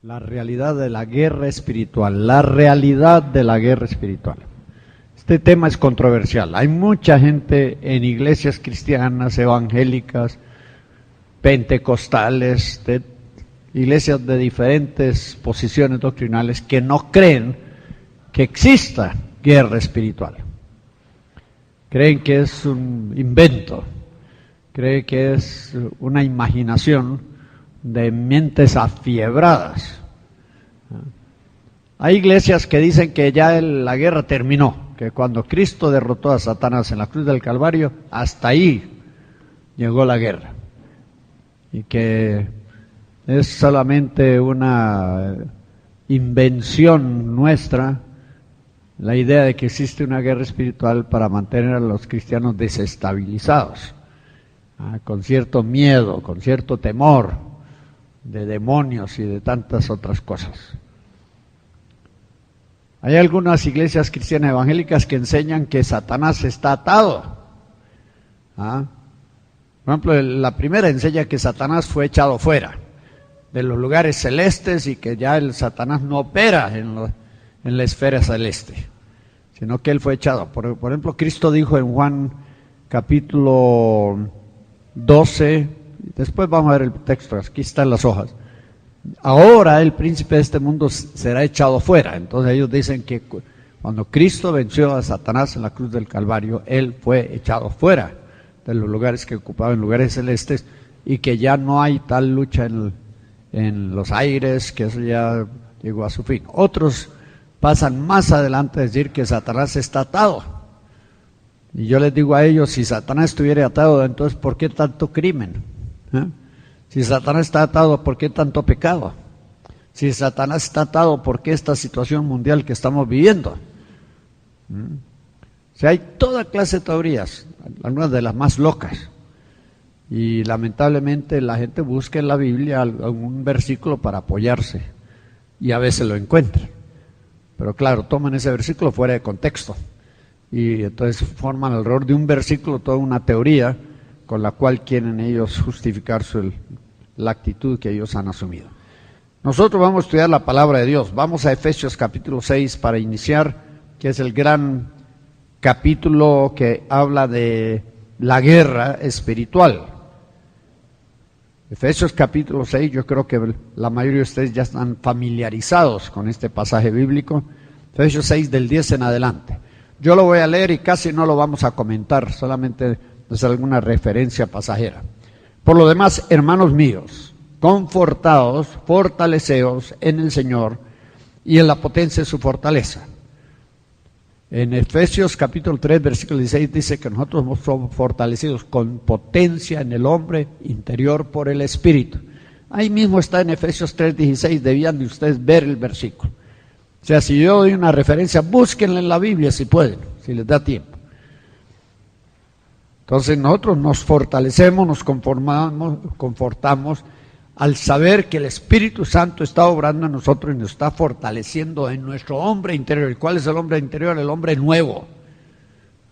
La realidad de la guerra espiritual, la realidad de la guerra espiritual. Este tema es controversial. Hay mucha gente en iglesias cristianas, evangélicas, pentecostales, de iglesias de diferentes posiciones doctrinales que no creen que exista guerra espiritual. Creen que es un invento, creen que es una imaginación de mentes afiebradas. Hay iglesias que dicen que ya la guerra terminó, que cuando Cristo derrotó a Satanás en la cruz del Calvario, hasta ahí llegó la guerra, y que es solamente una invención nuestra la idea de que existe una guerra espiritual para mantener a los cristianos desestabilizados, con cierto miedo, con cierto temor de demonios y de tantas otras cosas. Hay algunas iglesias cristianas evangélicas que enseñan que Satanás está atado. Por ejemplo, la primera enseña que Satanás fue echado fuera de los lugares celestes y que ya el Satanás no opera en la esfera celeste, sino que él fue echado. Por ejemplo, Cristo dijo en Juan capítulo 12, después vamos a ver el texto, aquí están las hojas. Ahora el príncipe de este mundo será echado fuera. Entonces ellos dicen que cuando Cristo venció a Satanás en la cruz del Calvario, él fue echado fuera de los lugares que ocupaba, en lugares celestes, y que ya no hay tal lucha en los aires, que eso ya llegó a su fin. Otros pasan más adelante a decir que Satanás está atado. Y yo les digo a ellos, si Satanás estuviera atado, entonces ¿por qué tanto crimen? Si Satanás está atado, ¿por qué tanto pecado? Si Satanás está atado, ¿por qué esta situación mundial que estamos viviendo? O sea, hay toda clase de teorías, algunas de las más locas. Y lamentablemente la gente busca en la Biblia algún versículo para apoyarse, y a veces lo encuentra. Pero claro, toman ese versículo fuera de contexto, y entonces forman alrededor de un versículo toda una teoría con la cual quieren ellos justificar la actitud que ellos han asumido. Nosotros vamos a estudiar la palabra de Dios. Vamos a Efesios capítulo 6 para iniciar, que es el gran capítulo que habla de la guerra espiritual. Efesios capítulo 6, yo creo que la mayoría de ustedes ya están familiarizados con este pasaje bíblico. Efesios 6 del 10 en adelante. Yo lo voy a leer y casi no lo vamos a comentar, solamente es alguna referencia pasajera. Por lo demás, hermanos míos, confortaos, fortaleceos en el Señor y en la potencia de su fortaleza. En Efesios capítulo 3, versículo 16 dice que nosotros somos fortalecidos con potencia en el hombre interior por el Espíritu. Ahí mismo está en Efesios 3, 16, debían de ustedes ver el versículo. O sea, si yo doy una referencia, búsquenla en la Biblia si pueden, si les da tiempo. Entonces nosotros nos fortalecemos, nos confortamos al saber que el Espíritu Santo está obrando en nosotros y nos está fortaleciendo en nuestro hombre interior. ¿Y cuál es el hombre interior? El hombre nuevo.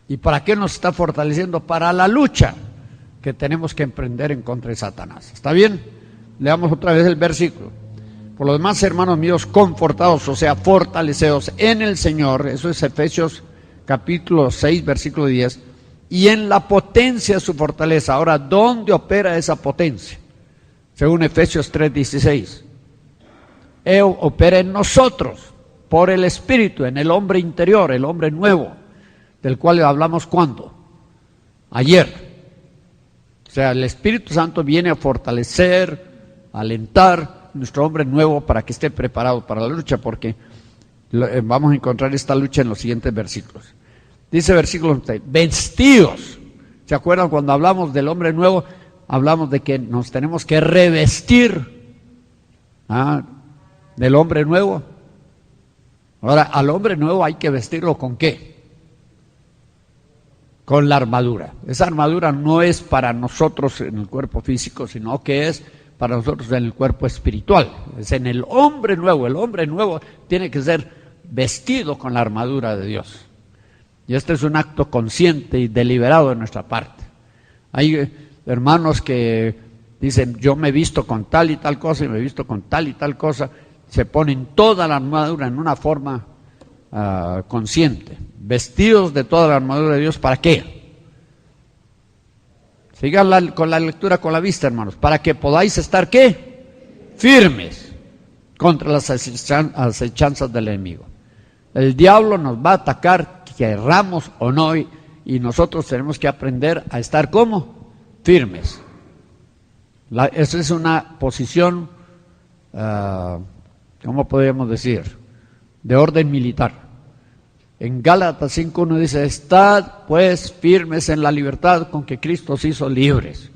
¿Y para qué nos está fortaleciendo? Para la lucha que tenemos que emprender en contra de Satanás. ¿Está bien? Leamos otra vez el versículo. Por lo demás, hermanos míos, confortados, o sea, fortaleceos en el Señor. Eso es Efesios capítulo 6, versículo 10. Y en la potencia de su fortaleza. Ahora, ¿dónde opera esa potencia? Según Efesios 3:16. Opera en nosotros, por el Espíritu, en el hombre interior, el hombre nuevo, del cual hablamos ¿cuándo? Ayer. O sea, el Espíritu Santo viene a fortalecer, a alentar nuestro hombre nuevo para que esté preparado para la lucha, porque vamos a encontrar esta lucha en los siguientes versículos. Dice versículo 6, vestidos. ¿Se acuerdan cuando hablamos del hombre nuevo? Hablamos de que nos tenemos que revestir del hombre nuevo. Ahora, al hombre nuevo hay que vestirlo ¿con qué? Con la armadura. Esa armadura no es para nosotros en el cuerpo físico, sino que es para nosotros en el cuerpo espiritual. Es en el hombre nuevo. El hombre nuevo tiene que ser vestido con la armadura de Dios. Y este es un acto consciente y deliberado de nuestra parte. Hay hermanos que dicen, yo me he visto con tal y tal cosa y me he visto con tal y tal cosa. se ponen toda la armadura en una forma consciente, vestidos de toda la armadura de Dios. ¿Para qué? Sigan con la lectura con la vista, hermanos. Para que podáis estar, ¿qué? Firmes contra las acechanzas del enemigo. El diablo nos va a atacar, querramos o no, y nosotros tenemos que aprender a estar ¿cómo? Firmes. Esa es una posición, ¿cómo podríamos decir? De orden militar. En Gálatas 5:1 dice, estad pues firmes en la libertad con que Cristo os hizo libres.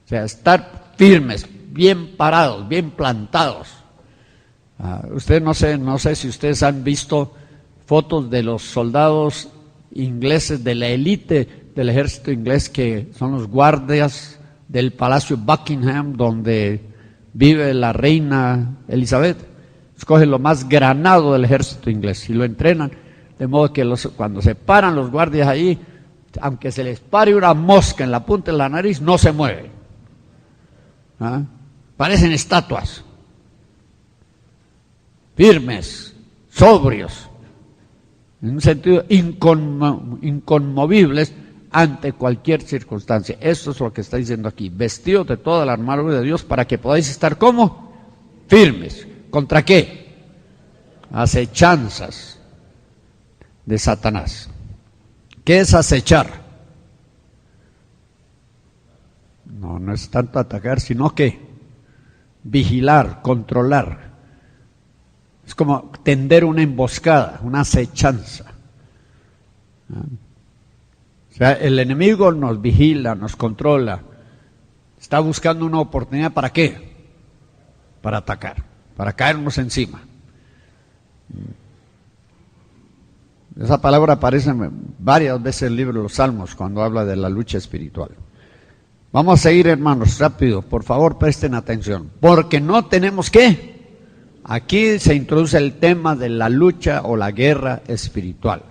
O sea, estar firmes, bien parados, bien plantados. Ustedes no sé si ustedes han visto fotos de los soldados ingleses de la élite del ejército inglés, que son los guardias del Palacio Buckingham, donde vive la reina Elizabeth. Escogen lo más granado del ejército inglés y lo entrenan, de modo que cuando se paran los guardias ahí, aunque se les pare una mosca en la punta de la nariz, no se mueve. Parecen estatuas, firmes, sobrios, en un sentido inconmovibles ante cualquier circunstancia. Eso es lo que está diciendo aquí, vestidos de toda la armadura de Dios para que podáis estar ¿cómo? Firmes. ¿Contra qué? Acechanzas de Satanás. ¿Qué es acechar? No es tanto atacar, sino que vigilar, controlar. Es como tender una emboscada, una acechanza. O sea, el enemigo nos vigila, nos controla. Está buscando una oportunidad, ¿para qué? Para atacar, para caernos encima. Esa palabra aparece varias veces en el libro de los Salmos cuando habla de la lucha espiritual. Vamos a seguir, hermanos, rápido, por favor presten atención, porque no tenemos que. Aquí se introduce el tema de la lucha o la guerra espiritual.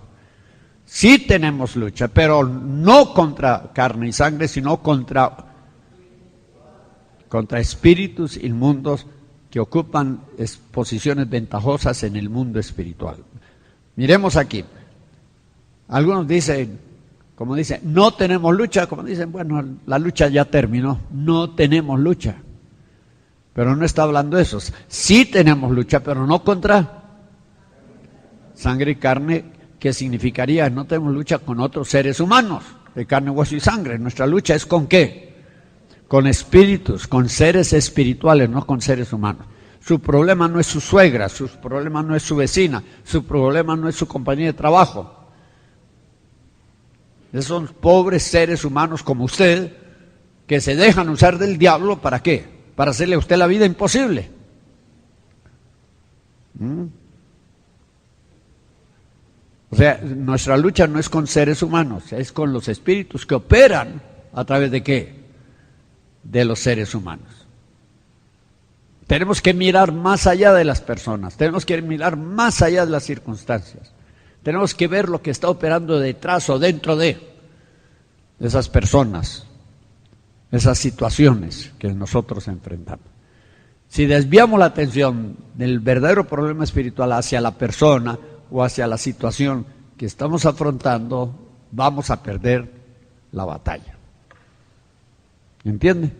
Sí tenemos lucha, pero no contra carne y sangre, sino contra espíritus inmundos que ocupan posiciones ventajosas en el mundo espiritual. Miremos aquí. Algunos dicen, como dicen, no tenemos lucha, como dicen, bueno, la lucha ya terminó. No tenemos lucha. Pero no está hablando de eso. Sí tenemos lucha, pero no contra sangre y carne, que significaría no tenemos lucha con otros seres humanos, de carne, hueso y sangre. Nuestra lucha es ¿con qué? Con espíritus, con seres espirituales, no con seres humanos. Su problema no es su suegra, su problema no es su vecina, su problema no es su compañía de trabajo. Esos son pobres seres humanos como usted, que se dejan usar del diablo, ¿para qué? Para hacerle a usted la vida imposible. O sea, nuestra lucha no es con seres humanos, es con los espíritus que operan a través de ¿qué? De los seres humanos. Tenemos que mirar más allá de las personas, tenemos que mirar más allá de las circunstancias, tenemos que ver lo que está operando detrás o dentro de esas personas, esas situaciones que nosotros enfrentamos. Si desviamos la atención del verdadero problema espiritual hacia la persona o hacia la situación que estamos afrontando, vamos a perder la batalla. ¿Entiende?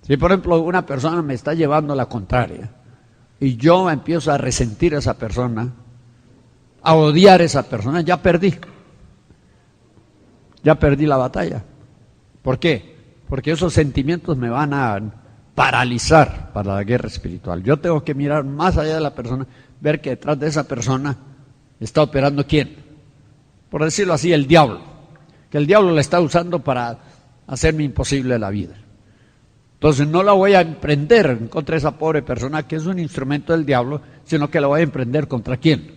Si por ejemplo una persona me está llevando la contraria y yo empiezo a resentir a esa persona, a odiar a esa persona, ya perdí la batalla. ¿Por qué? Porque esos sentimientos me van a paralizar para la guerra espiritual. Yo tengo que mirar más allá de la persona, ver que detrás de esa persona está operando ¿quién? Por decirlo así, el diablo. Que el diablo la está usando para hacerme imposible la vida. Entonces no la voy a emprender en contra de esa pobre persona que es un instrumento del diablo, sino que la voy a emprender ¿contra quién?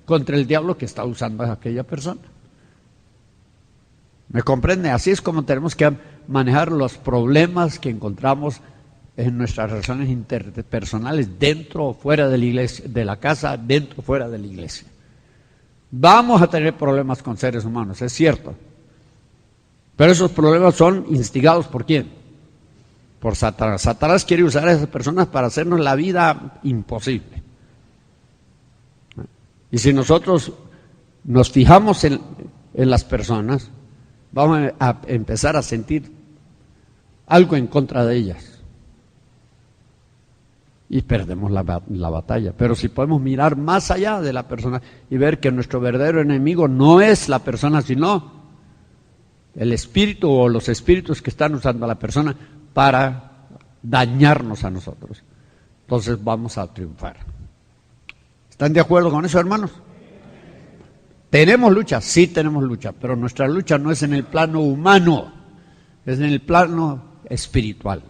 Contra el diablo que está usando a aquella persona. ¿Me comprende? Así es como tenemos que manejar los problemas que encontramos en nuestras relaciones interpersonales, dentro o fuera de la iglesia, de la casa, dentro o fuera de la iglesia. Vamos a tener problemas con seres humanos, es cierto. Pero esos problemas son instigados ¿por quién? por Satanás. Satanás quiere usar a esas personas para hacernos la vida imposible. Y si nosotros nos fijamos en las personas, vamos a empezar a sentir algo en contra de ellas. Y perdemos la batalla. Pero si podemos mirar más allá de la persona y ver que nuestro verdadero enemigo no es la persona, sino el espíritu o los espíritus que están usando a la persona para dañarnos a nosotros, entonces vamos a triunfar. ¿Están de acuerdo con eso, hermanos? ¿Tenemos lucha? Sí tenemos lucha, pero nuestra lucha no es en el plano humano, es en el plano espiritual.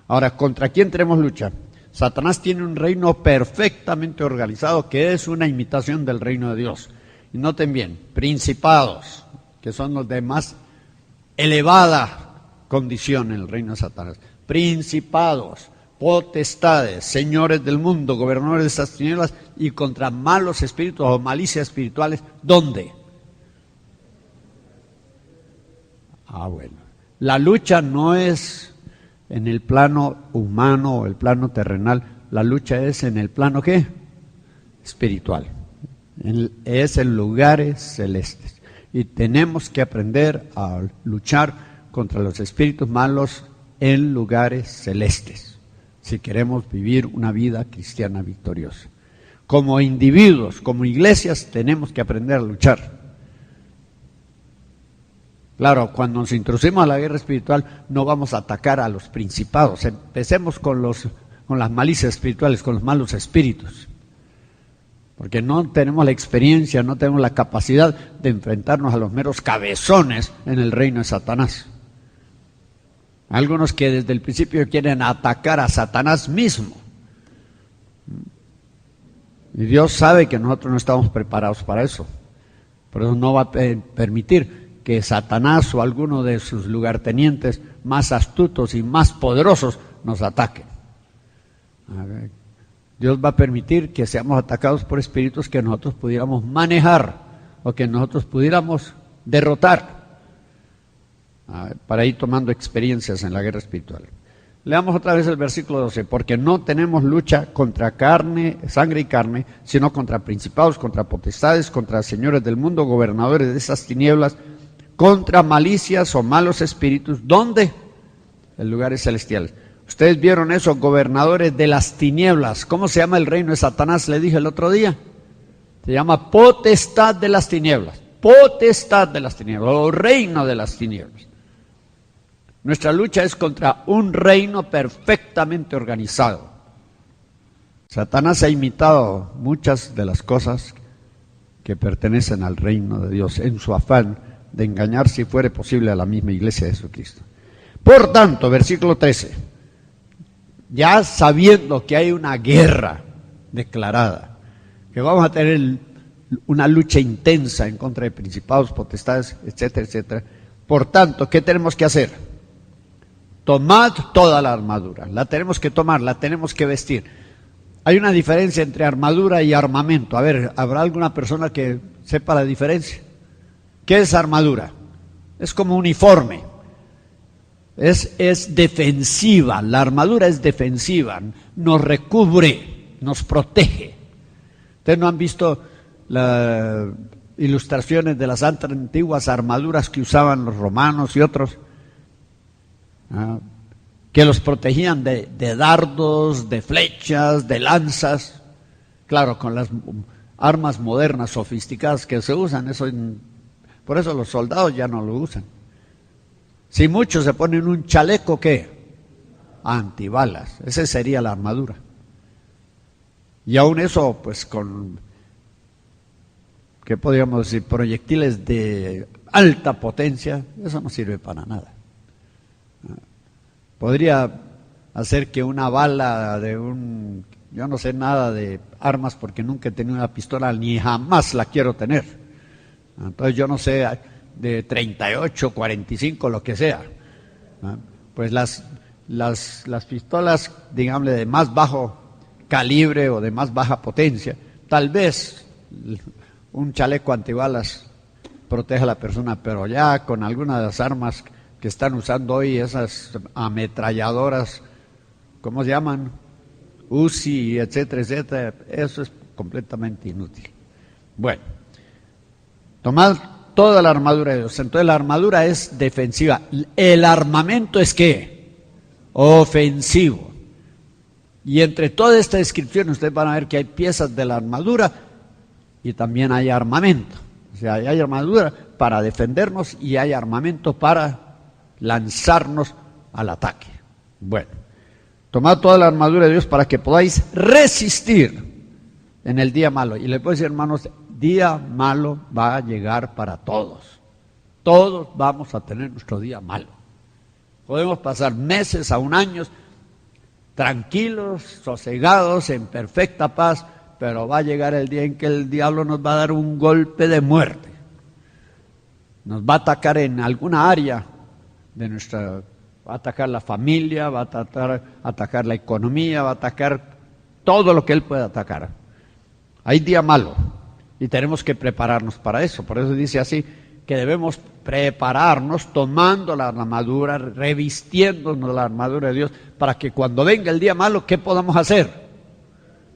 Ahora, ¿contra quién tenemos lucha? Satanás tiene un reino perfectamente organizado que es una imitación del reino de Dios. Y noten bien, principados, que son los de más elevada condición en el reino de Satanás. Principados, potestades, señores del mundo, gobernadores de estas tinieblas y contra malos espíritus o malicias espirituales. ¿Dónde? Bueno. La lucha no es en el plano humano o el plano terrenal, la lucha es en el plano ¿qué? Espiritual. Es en lugares celestes. Y tenemos que aprender a luchar contra los espíritus malos en lugares celestes, si queremos vivir una vida cristiana victoriosa. Como individuos, como iglesias, tenemos que aprender a luchar. Claro, cuando nos introducimos a la guerra espiritual, no vamos a atacar a los principados. Empecemos con las malicias espirituales, con los malos espíritus. Porque no tenemos la experiencia, no tenemos la capacidad de enfrentarnos a los meros cabezones en el reino de Satanás. Algunos que desde el principio quieren atacar a Satanás mismo. Y Dios sabe que nosotros no estamos preparados para eso. Por eso no va a permitir que Satanás o alguno de sus lugartenientes más astutos y más poderosos nos ataquen. Dios va a permitir que seamos atacados por espíritus que nosotros pudiéramos manejar o que nosotros pudiéramos derrotar, para ir tomando experiencias en la guerra espiritual. Leamos otra vez el versículo 12. Porque no tenemos lucha contra sangre y carne, sino contra principados, contra potestades, contra señores del mundo, gobernadores de esas tinieblas, contra malicias o malos espíritus. ¿Dónde? En lugares celestiales. Ustedes vieron eso, gobernadores de las tinieblas. ¿Cómo se llama el reino de Satanás? Le dije el otro día. Se llama potestad de las tinieblas. Potestad de las tinieblas, o reino de las tinieblas. Nuestra lucha es contra un reino perfectamente organizado. Satanás ha imitado muchas de las cosas que pertenecen al reino de Dios en su afán de engañar, si fuere posible, a la misma iglesia de Jesucristo. Por tanto, versículo 13, ya sabiendo que hay una guerra declarada, que vamos a tener una lucha intensa en contra de principados, potestades, etcétera, etcétera. Por tanto, ¿qué tenemos que hacer? Tomad toda la armadura, la tenemos que tomar, la tenemos que vestir. Hay una diferencia entre armadura y armamento. A ver, ¿habrá alguna persona que sepa la diferencia? ¿Qué es armadura? Es como uniforme, es defensiva, la armadura es defensiva, nos recubre, nos protege. ¿Ustedes no han visto las ilustraciones de las antiguas armaduras que usaban los romanos y otros? Que los protegían de dardos, de flechas, de lanzas. Claro, con las armas modernas, sofisticadas que se usan, por eso los soldados ya no lo usan. Si muchos se ponen un chaleco, ¿qué? Antibalas, esa sería la armadura. Y aún eso, pues con, ¿qué podríamos decir? Proyectiles de alta potencia, eso no sirve para nada. Podría hacer que una bala yo no sé nada de armas porque nunca he tenido una pistola ni jamás la quiero tener. Entonces yo no sé de 38, 45, lo que sea. Pues las pistolas, digamos, de más bajo calibre o de más baja potencia, tal vez un chaleco antibalas proteja a la persona, pero ya con alguna de las armas que están usando hoy, esas ametralladoras, ¿cómo se llaman? Uzi, etcétera, etcétera. Eso es completamente inútil. Bueno, tomad toda la armadura de Dios. Entonces la armadura es defensiva. El armamento es ¿qué? Ofensivo. Y entre toda esta descripción ustedes van a ver que hay piezas de la armadura y también hay armamento. O sea, hay armadura para defendernos y hay armamento para lanzarnos al ataque. Bueno, tomad toda la armadura de Dios para que podáis resistir en el día malo. Y les puedo decir, hermanos, día malo va a llegar para todos. Todos vamos a tener nuestro día malo. Podemos pasar meses a un año tranquilos, sosegados, en perfecta paz, pero va a llegar el día en que el diablo nos va a dar un golpe de muerte. Nos va a atacar en alguna área de nuestra, va a atacar la familia, va a atacar la economía, va a atacar todo lo que él pueda atacar. Hay día malo y tenemos que prepararnos para eso. Por eso dice así, que debemos prepararnos tomando la armadura, revistiéndonos la armadura de Dios, para que cuando venga el día malo, ¿qué podamos hacer?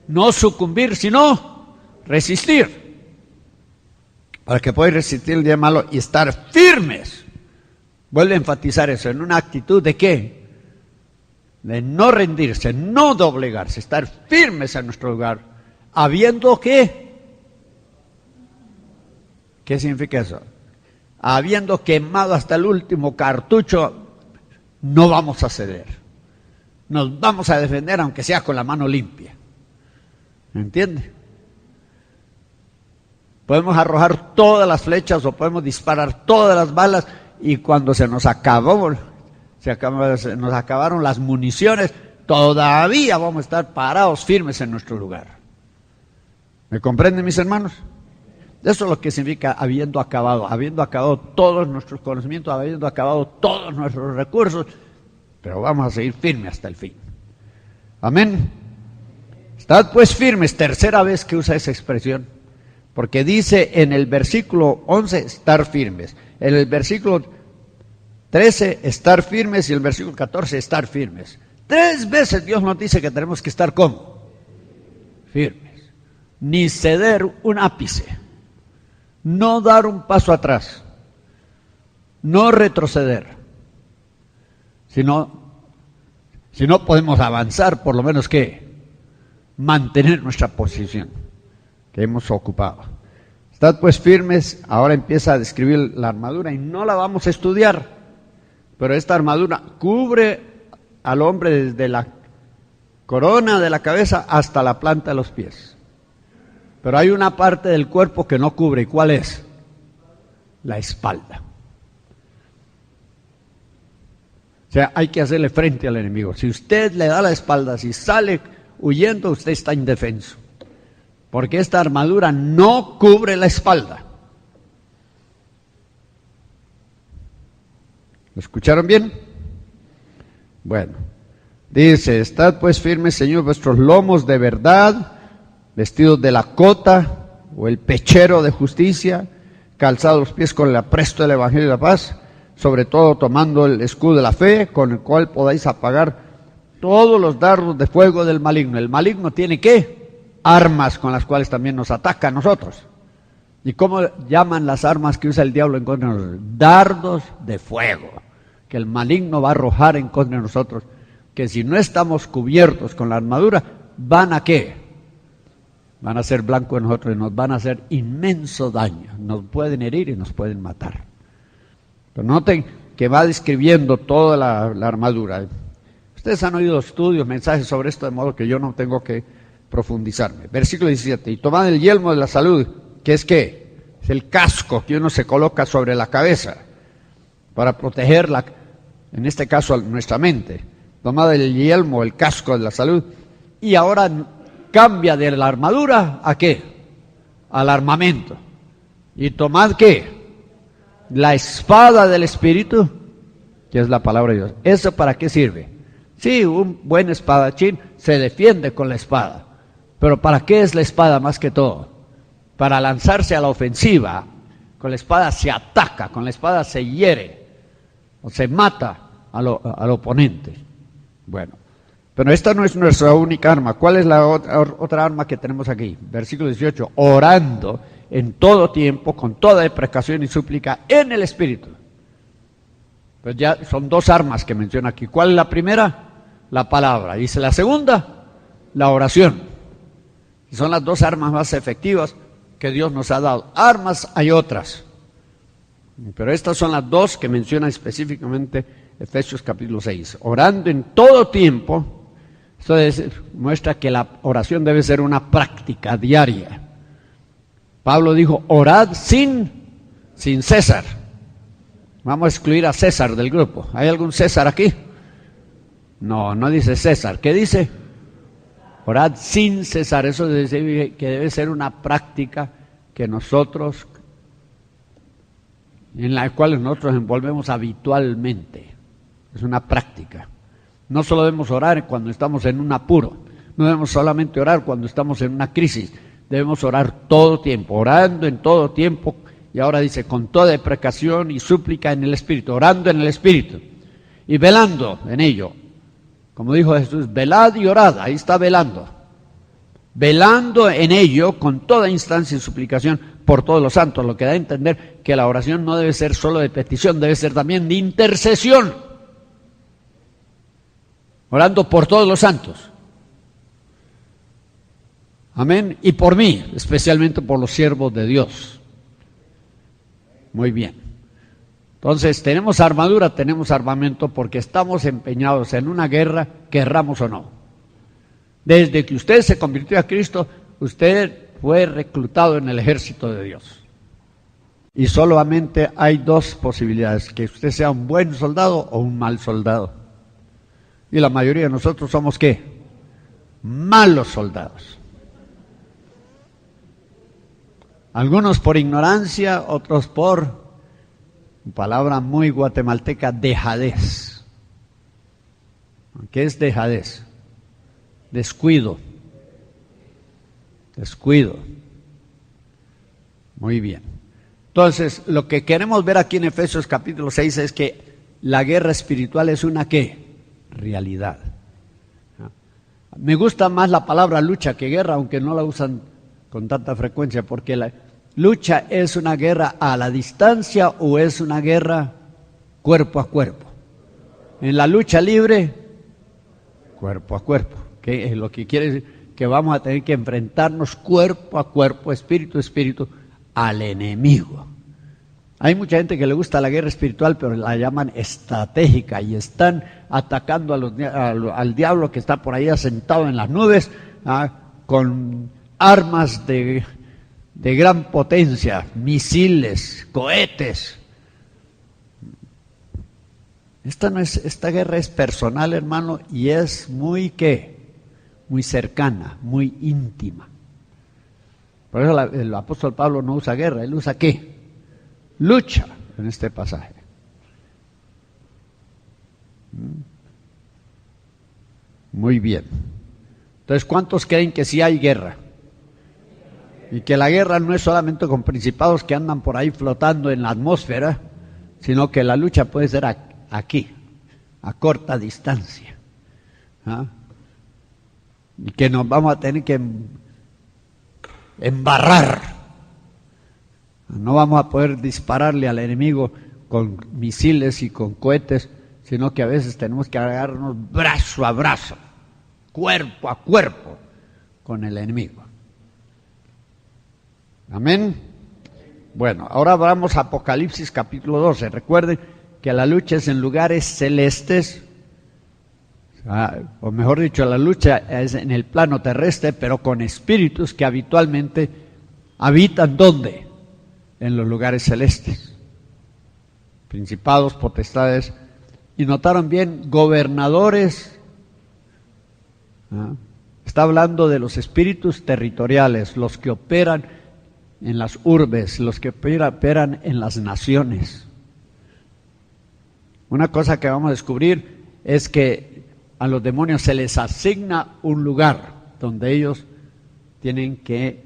No sucumbir, sino resistir. Para que podáis resistir el día malo y estar firmes. Vuelve a enfatizar eso, en una actitud de ¿qué? De no rendirse, no doblegarse, estar firmes en nuestro lugar, habiendo ¿qué? ¿Qué significa eso? Habiendo quemado hasta el último cartucho, no vamos a ceder. Nos vamos a defender aunque sea con la mano limpia. ¿Me entiende? Podemos arrojar todas las flechas o podemos disparar todas las balas y cuando se nos acabaron las municiones, todavía vamos a estar parados firmes en nuestro lugar. ¿Me comprenden, mis hermanos? Eso es lo que significa habiendo acabado todos nuestros conocimientos, habiendo acabado todos nuestros recursos, pero vamos a seguir firmes hasta el fin. Amén. Estad pues firmes, tercera vez que usa esa expresión, porque dice en el versículo 11, estar firmes, en el versículo 13, estar firmes, y el versículo 14, estar firmes. 3 veces Dios nos dice que tenemos que estar ¿cómo? Firmes, ni ceder un ápice. No dar un paso atrás, no retroceder, si no podemos avanzar, por lo menos que mantener nuestra posición que hemos ocupado. Estad pues firmes. Ahora empieza a describir la armadura y no la vamos a estudiar, pero esta armadura cubre al hombre desde la corona de la cabeza hasta la planta de los pies. Pero hay una parte del cuerpo que no cubre. ¿Y cuál es? La espalda. O sea, hay que hacerle frente al enemigo. Si usted le da la espalda, si sale huyendo, usted está indefenso. Porque esta armadura no cubre la espalda. ¿Lo escucharon bien? Bueno, dice, estad pues firmes, Señor, vuestros lomos de verdad, vestidos de la cota o el pechero de justicia, calzados los pies con el apresto del Evangelio de la paz, sobre todo tomando el escudo de la fe, con el cual podáis apagar todos los dardos de fuego del maligno. El maligno tiene ¿qué? Armas con las cuales también nos ataca a nosotros. ¿Y cómo llaman las armas que usa el diablo en contra de nosotros? Dardos de fuego, que el maligno va a arrojar en contra de nosotros, que si no estamos cubiertos con la armadura, ¿van a qué? Van a ser blanco de nosotros y nos van a hacer inmenso daño. Nos pueden herir y nos pueden matar. Pero noten que va describiendo toda la armadura. Ustedes han oído estudios, mensajes sobre esto, de modo que yo no tengo que profundizarme. Versículo 17. Y tomad el yelmo de la salud, que es ¿qué? Es el casco que uno se coloca sobre la cabeza para protegerla, en este caso nuestra mente. Tomad el yelmo, el casco de la salud, y ahora cambia de la armadura ¿a qué? Al armamento. Y tomad ¿qué? La espada del Espíritu, que es la palabra de Dios. ¿Eso para qué sirve? Sí, un buen espadachín se defiende con la espada. Pero ¿para qué es la espada más que todo? Para lanzarse a la ofensiva. Con la espada se ataca, con la espada se hiere. o se mata al oponente. Bueno, pero esta no es nuestra única arma. ¿Cuál es la otra arma que tenemos aquí? Versículo 18, orando en todo tiempo, con toda precaución y súplica en el Espíritu. Pues ya son dos armas que menciona aquí. ¿Cuál es la primera? La palabra. Dice la segunda, la oración. Y son las dos armas más efectivas que Dios nos ha dado. Armas hay otras, pero estas son las dos que menciona específicamente Efesios capítulo 6. Orando en todo tiempo. Esto muestra que la oración debe ser una práctica diaria. Pablo dijo, orad sin cesar. Vamos a excluir a César del grupo. ¿Hay algún César aquí? No, no dice César. ¿Qué dice? Orad sin cesar. Eso dice que debe ser una práctica que nosotros, en la cual nosotros envolvemos habitualmente. Es una práctica. No solo debemos orar cuando estamos en un apuro, no debemos solamente orar cuando estamos en una crisis, debemos orar todo tiempo, orando en todo tiempo, y ahora dice, con toda precaución y súplica en el Espíritu, orando en el Espíritu, y velando en ello. Como dijo Jesús, velad y orad, ahí está velando. Velando en ello con toda instancia y suplicación por todos los santos, lo que da a entender que la oración no debe ser solo de petición, debe ser también de intercesión. Orando por todos los santos. Amén. Y por mí, especialmente por los siervos de Dios. Muy bien. Entonces, tenemos armadura, tenemos armamento, porque estamos empeñados en una guerra, querramos o no. Desde que usted se convirtió a Cristo, usted fue reclutado en el ejército de Dios. Y solamente hay dos posibilidades, que usted sea un buen soldado o un mal soldado. Y la mayoría de nosotros somos, ¿qué? Malos soldados. Algunos por ignorancia, otros por, palabra muy guatemalteca, dejadez. ¿Qué es dejadez? Descuido. Descuido. Muy bien. Entonces, lo que queremos ver aquí en Efesios capítulo 6 es que la guerra espiritual es una, ¿qué? Realidad. Me gusta más la palabra lucha que guerra, aunque no la usan con tanta frecuencia, porque la lucha es una guerra a la distancia o es una guerra cuerpo a cuerpo. En la lucha libre, cuerpo a cuerpo, que es lo que quiere decir que vamos a tener que enfrentarnos cuerpo a cuerpo, espíritu a espíritu, al enemigo. Hay mucha gente que le gusta la guerra espiritual, pero la llaman estratégica y están atacando al diablo que está por ahí asentado en las nubes, con armas de gran potencia, misiles, cohetes. Esta guerra es personal, hermano, y es muy cercana, muy íntima. Por eso el apóstol Pablo no usa guerra, él usa ¿qué? Lucha en este pasaje. Muy bien. Entonces, ¿cuántos creen que sí hay guerra? Y que la guerra no es solamente con principados que andan por ahí flotando en la atmósfera, sino que la lucha puede ser aquí, a corta distancia. Y que nos vamos a tener que embarrar. No vamos a poder dispararle al enemigo con misiles y con cohetes, sino que a veces tenemos que agarrarnos brazo a brazo, cuerpo a cuerpo con el enemigo. Amén. Bueno, ahora vamos a Apocalipsis capítulo 12. Recuerden que la lucha es en lugares celestes, o mejor dicho, la lucha es en el plano terrestre, pero con espíritus que habitualmente habitan ¿dónde? En los lugares celestes. Principados, potestades, y notaron bien, gobernadores. Está hablando de los espíritus territoriales, los que operan en las urbes, los que operan en las naciones. Una cosa que vamos a descubrir es que a los demonios se les asigna un lugar donde ellos tienen que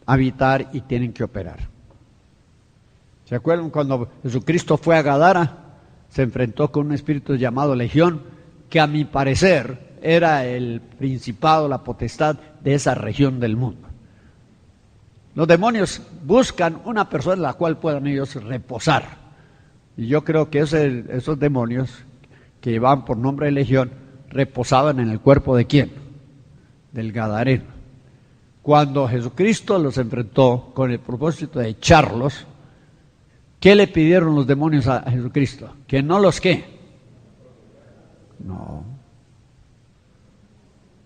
habitar y tienen que operar. ¿Se acuerdan cuando Jesucristo fue a Gadara? se enfrentó con un espíritu llamado Legión, que a mi parecer era el principado, la potestad de esa región del mundo. Los demonios buscan una persona en la cual puedan ellos reposar. Y yo creo que esos demonios que llevaban por nombre de Legión reposaban en el cuerpo ¿de quién? Del Gadareno. Cuando Jesucristo los enfrentó con el propósito de echarlos, ¿qué le pidieron los demonios a Jesucristo? ¿Que no los qué? No.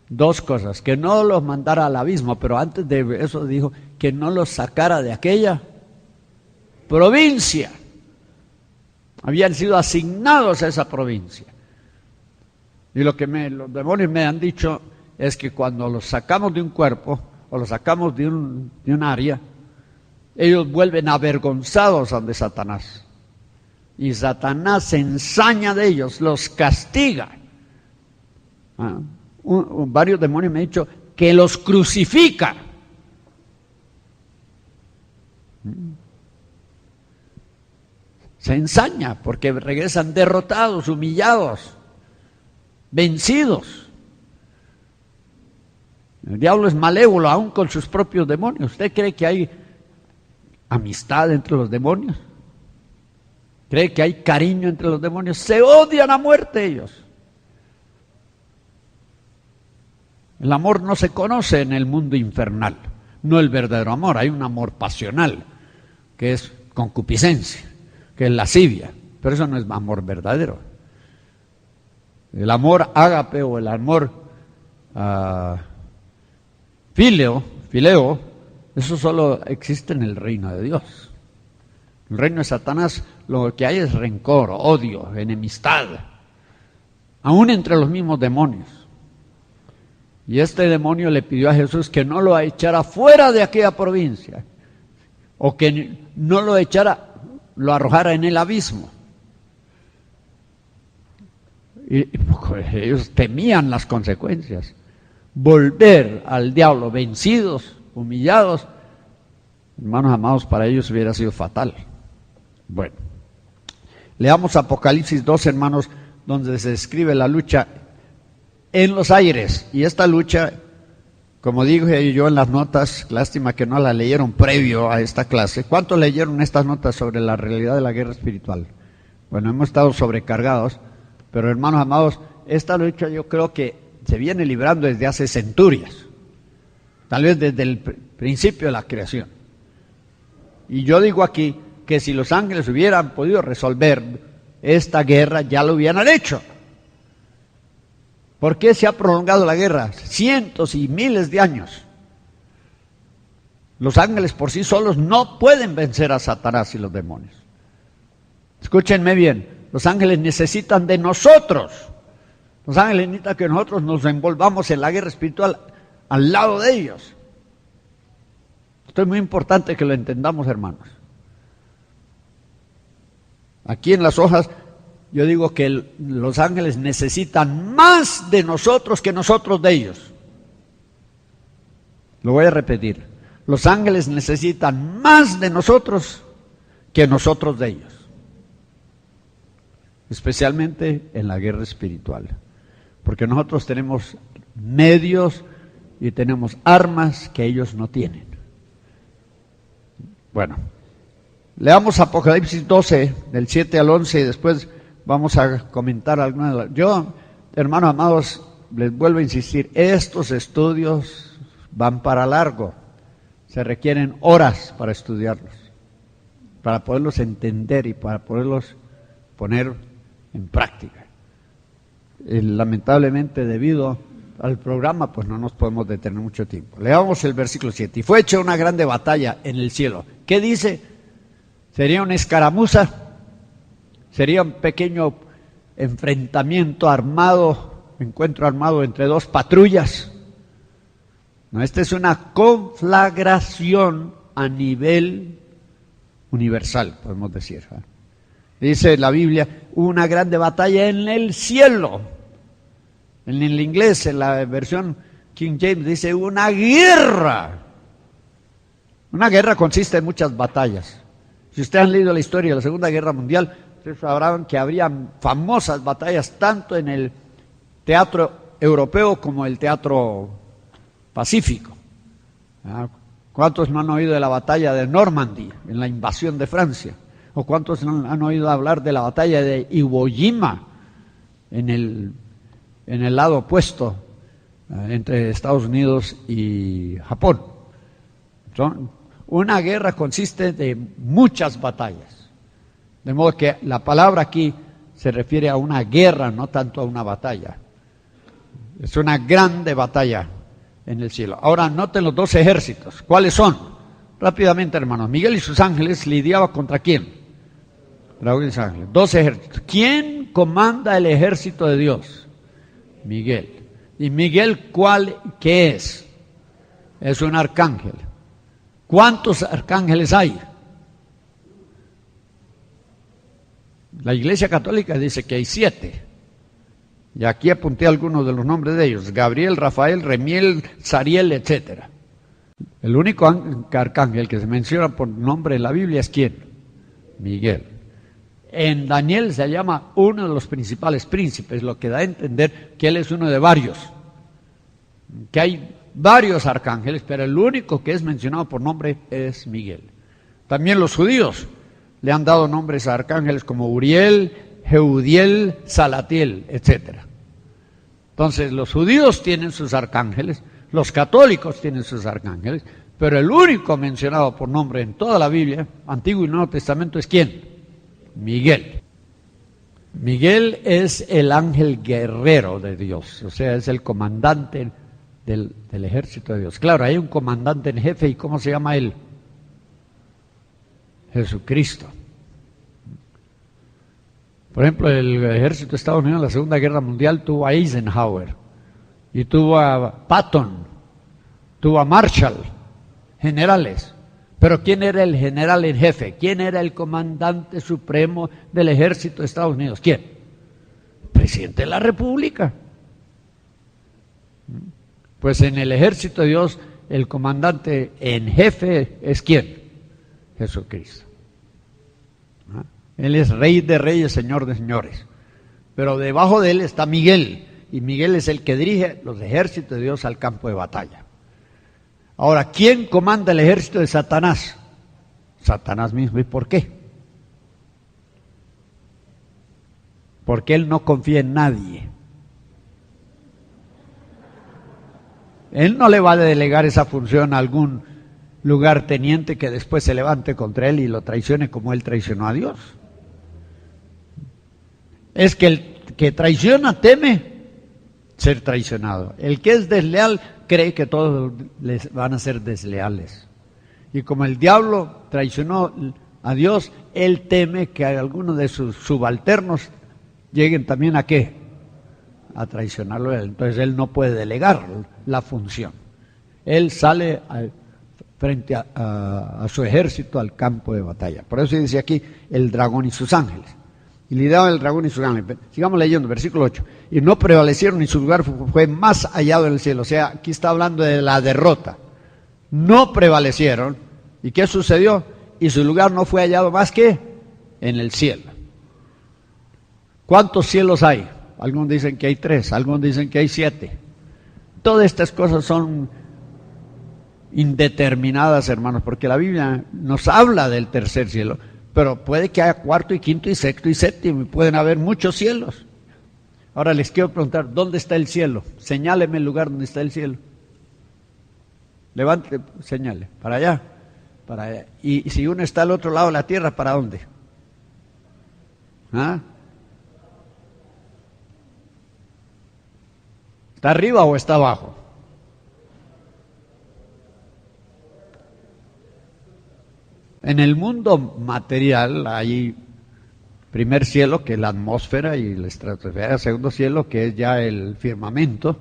Dos cosas, que no los mandara al abismo, pero antes de eso dijo que no los sacara de aquella provincia. Habían sido asignados a esa provincia. Y lo que los demonios me han dicho es que cuando los sacamos de un cuerpo o los sacamos de un área, ellos vuelven avergonzados ante Satanás. Y Satanás se ensaña de ellos, los castiga. Varios demonios me han dicho que los crucifica. Se ensaña porque regresan derrotados, humillados, vencidos. El diablo es malévolo aún con sus propios demonios. ¿Usted cree que hay amistad entre los demonios? ¿Cree que hay cariño entre los demonios? Se odian a muerte ellos. El amor no se conoce en el mundo infernal, no el verdadero amor. Hay un amor pasional, que es concupiscencia, que es lascivia, pero eso no es amor verdadero. El amor ágape o el amor fileo, eso solo existe en el reino de Dios. En el reino de Satanás lo que hay es rencor, odio, enemistad, aún entre los mismos demonios. Y este demonio le pidió a Jesús que no lo echara fuera de aquella provincia, o que no lo echara, lo arrojara en el abismo. Y pues, ellos temían las consecuencias. Volver al diablo vencidos, humillados, hermanos amados, para ellos hubiera sido fatal. Bueno, leamos Apocalipsis 2, hermanos, donde se describe la lucha en los aires. Y esta lucha, como dije yo en las notas, lástima que no la leyeron previo a esta clase. ¿Cuántos leyeron estas notas sobre la realidad de la guerra espiritual? Bueno, hemos estado sobrecargados, pero hermanos amados, esta lucha yo creo que se viene librando desde hace centurias, tal vez desde el principio de la creación. Y yo digo aquí que si los ángeles hubieran podido resolver esta guerra, ya lo hubieran hecho. ¿Por qué se ha prolongado la guerra? Cientos y miles de años. Los ángeles por sí solos no pueden vencer a Satanás y los demonios. Escúchenme bien, los ángeles necesitan de nosotros. Los ángeles necesitan que nosotros nos envolvamos en la guerra espiritual al lado de ellos. Esto es muy importante que lo entendamos, hermanos. Aquí en las hojas yo digo que los ángeles necesitan más de nosotros que nosotros de ellos. Lo voy a repetir. Los ángeles necesitan más de nosotros que nosotros de ellos. Especialmente en la guerra espiritual. Porque nosotros tenemos medios y tenemos armas que ellos no tienen. Bueno, leamos Apocalipsis 12, del 7 al 11, y después vamos a comentar algunas de las... Yo, hermanos amados, les vuelvo a insistir, estos estudios van para largo. Se requieren horas para estudiarlos, para poderlos entender y para poderlos poner en práctica. Lamentablemente, debido al programa, pues no nos podemos detener mucho tiempo. Leamos el versículo 7. Y fue hecha una grande batalla en el cielo. ¿Qué dice? ¿Sería una escaramuza? ¿Sería un pequeño enfrentamiento armado, encuentro armado entre dos patrullas? No, esta es una conflagración a nivel universal, podemos decir. Dice la Biblia, una grande batalla en el cielo. En el inglés, en la versión King James, dice una guerra. Una guerra consiste en muchas batallas. Si ustedes han leído la historia de la Segunda Guerra Mundial, ustedes sabrán que habrían famosas batallas tanto en el teatro europeo como el teatro pacífico. ¿Cuántos no han oído de la batalla de Normandía, en la invasión de Francia? ¿O cuántos han oído hablar de la batalla de Iwo Jima, en el lado opuesto, entre Estados Unidos y Japón? Una guerra consiste de muchas batallas. De modo que la palabra aquí se refiere a una guerra, no tanto a una batalla. Es una grande batalla en el cielo. Ahora noten los dos ejércitos. ¿Cuáles son? Rápidamente, hermanos. Miguel y sus ángeles lidiaban ¿contra quién? Dragón y sus ángeles. Dos ejércitos. ¿Quién comanda el ejército de Dios? Miguel. ¿Y Miguel qué es? Es un arcángel. ¿Cuántos arcángeles hay? La Iglesia Católica dice que hay 7. Y aquí apunté algunos de los nombres de ellos: Gabriel, Rafael, Remiel, Sariel, etc. El único arcángel que se menciona por nombre en la Biblia es ¿quién? Miguel. En Daniel se llama uno de los principales príncipes, lo que da a entender que él es uno de varios. Que hay varios arcángeles, pero el único que es mencionado por nombre es Miguel. También los judíos le han dado nombres a arcángeles como Uriel, Jeudiel, Salatiel, etc. Entonces los judíos tienen sus arcángeles, los católicos tienen sus arcángeles, pero el único mencionado por nombre en toda la Biblia, Antiguo y Nuevo Testamento, es ¿quién? Miguel. Miguel es el ángel guerrero de Dios, o sea, es el comandante del ejército de Dios. Claro, hay un comandante en jefe, ¿y cómo se llama él? Jesucristo. Por ejemplo, el ejército de Estados Unidos en la Segunda Guerra Mundial tuvo a Eisenhower, y tuvo a Patton, tuvo a Marshall, generales. Pero ¿quién era el general en jefe? ¿Quién era el comandante supremo del ejército de Estados Unidos? ¿Quién? El presidente de la República. Pues en el ejército de Dios, el comandante en jefe es ¿quién? Jesucristo. Él es Rey de Reyes, Señor de Señores. Pero debajo de él está Miguel, y Miguel es el que dirige los ejércitos de Dios al campo de batalla. Ahora, ¿quién comanda el ejército de Satanás? Satanás mismo. ¿Y por qué? Porque él no confía en nadie. Él no le va a delegar esa función a algún lugarteniente que después se levante contra él y lo traicione como él traicionó a Dios. Es que el que traiciona teme ser traicionado. El que es desleal cree que todos les van a ser desleales. Y como el diablo traicionó a Dios, él teme que algunos de sus subalternos lleguen también ¿a qué? A traicionarlo a él. Entonces él no puede delegar la función. Él sale frente a su ejército al campo de batalla. Por eso dice aquí el dragón y sus ángeles. Y lidiaba el dragón y sus ángeles. Sigamos leyendo, versículo 8. Y no prevalecieron, y su lugar fue más hallado en el cielo. O sea, aquí está hablando de la derrota. No prevalecieron. ¿Y qué sucedió? Y su lugar no fue hallado más que en el cielo. ¿Cuántos cielos hay? Algunos dicen que hay 3, algunos dicen que hay 7. Todas estas cosas son indeterminadas, hermanos, porque la Biblia nos habla del tercer cielo, pero puede que haya 4 y 5 y 6 y 7, y pueden haber muchos cielos. Ahora les quiero preguntar, ¿dónde está el cielo? Señáleme el lugar donde está el cielo. Levante, señale, para allá, para allá. Y si uno está al otro lado de la tierra, ¿para dónde? ¿Ah? ¿Está arriba o está abajo? En el mundo material hay primer cielo, que es la atmósfera y la estratosfera; segundo cielo, que es ya el firmamento,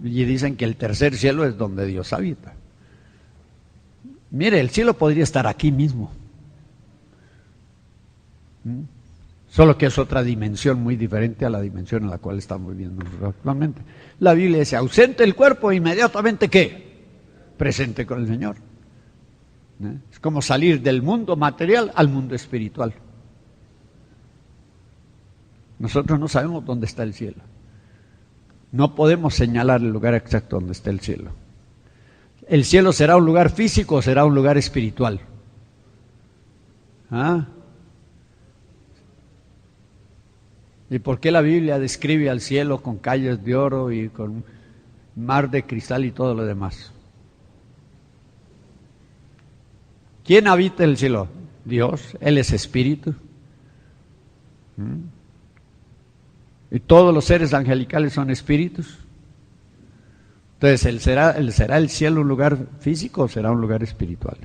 y dicen que el tercer cielo es donde Dios habita. Mire, el cielo podría estar aquí mismo, solo que es otra dimensión muy diferente a la dimensión en la cual estamos viviendo actualmente. La Biblia dice, ausente el cuerpo, inmediatamente ¿qué? Presente con el Señor. Es como salir del mundo material al mundo espiritual. Nosotros no sabemos dónde está el cielo. No podemos señalar el lugar exacto donde está el cielo. ¿El cielo será un lugar físico o será un lugar espiritual? ¿Ah? ¿Y por qué la Biblia describe al cielo con calles de oro y con mar de cristal y todo lo demás? ¿Quién habita el cielo? Dios. Él es espíritu. Y todos los seres angelicales son espíritus. Entonces, ¿será el cielo un lugar físico o será un lugar espiritual?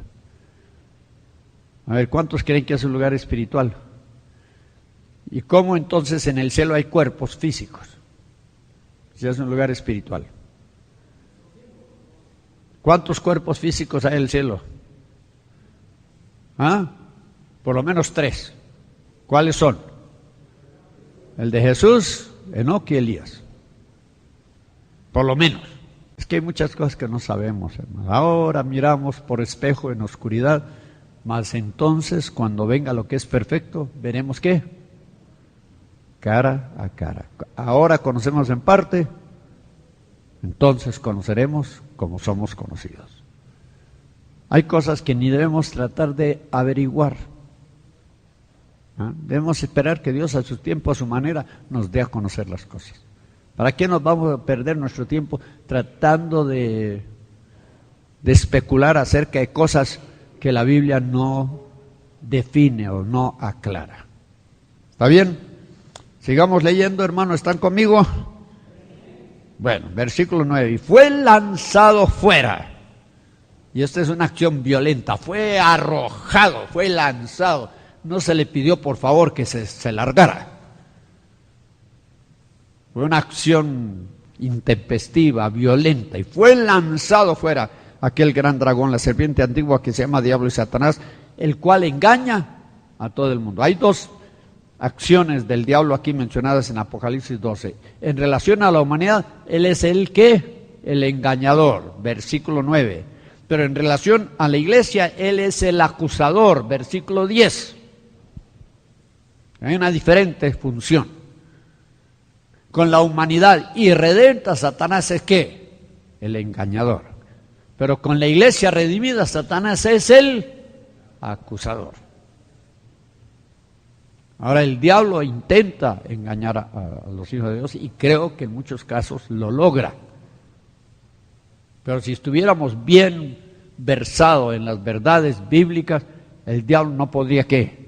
A ver, ¿cuántos creen que es un lugar espiritual? ¿Y cómo entonces en el cielo hay cuerpos físicos? Si es un lugar espiritual. ¿Cuántos cuerpos físicos hay en el cielo? ¿Ah? Por lo menos 3. ¿Cuáles son? El de Jesús, Enoc y Elías. Por lo menos. Es que hay muchas cosas que no sabemos, hermano. Ahora miramos por espejo en oscuridad, mas entonces cuando venga lo que es perfecto, veremos ¿qué? Cara a cara. Ahora conocemos en parte, entonces conoceremos como somos conocidos. Hay cosas que ni debemos tratar de averiguar. ¿Ah? Debemos esperar que Dios a su tiempo, a su manera, nos dé a conocer las cosas. ¿Para qué nos vamos a perder nuestro tiempo tratando de especular acerca de cosas que la Biblia no define o no aclara? ¿Está bien? Sigamos leyendo, hermano, ¿están conmigo? Bueno, versículo 9. Y fue lanzado fuera. Y esta es una acción violenta. Fue arrojado, fue lanzado. No se le pidió, por favor, que se largara. Fue una acción intempestiva, violenta. Y fue lanzado fuera aquel gran dragón, la serpiente antigua que se llama Diablo y Satanás, el cual engaña a todo el mundo. Hay 2 acciones del diablo aquí mencionadas en Apocalipsis 12. En relación a la humanidad, él es el ¿qué? El engañador, versículo 9. Pero en relación a la iglesia, él es el acusador, versículo 10. Hay una diferente función. Con la humanidad irredenta, Satanás es ¿qué? El engañador. Pero con la iglesia redimida, Satanás es el acusador. Ahora el diablo intenta engañar a los hijos de Dios y creo que en muchos casos lo logra. Pero si estuviéramos bien versados en las verdades bíblicas, el diablo no podría ¿qué?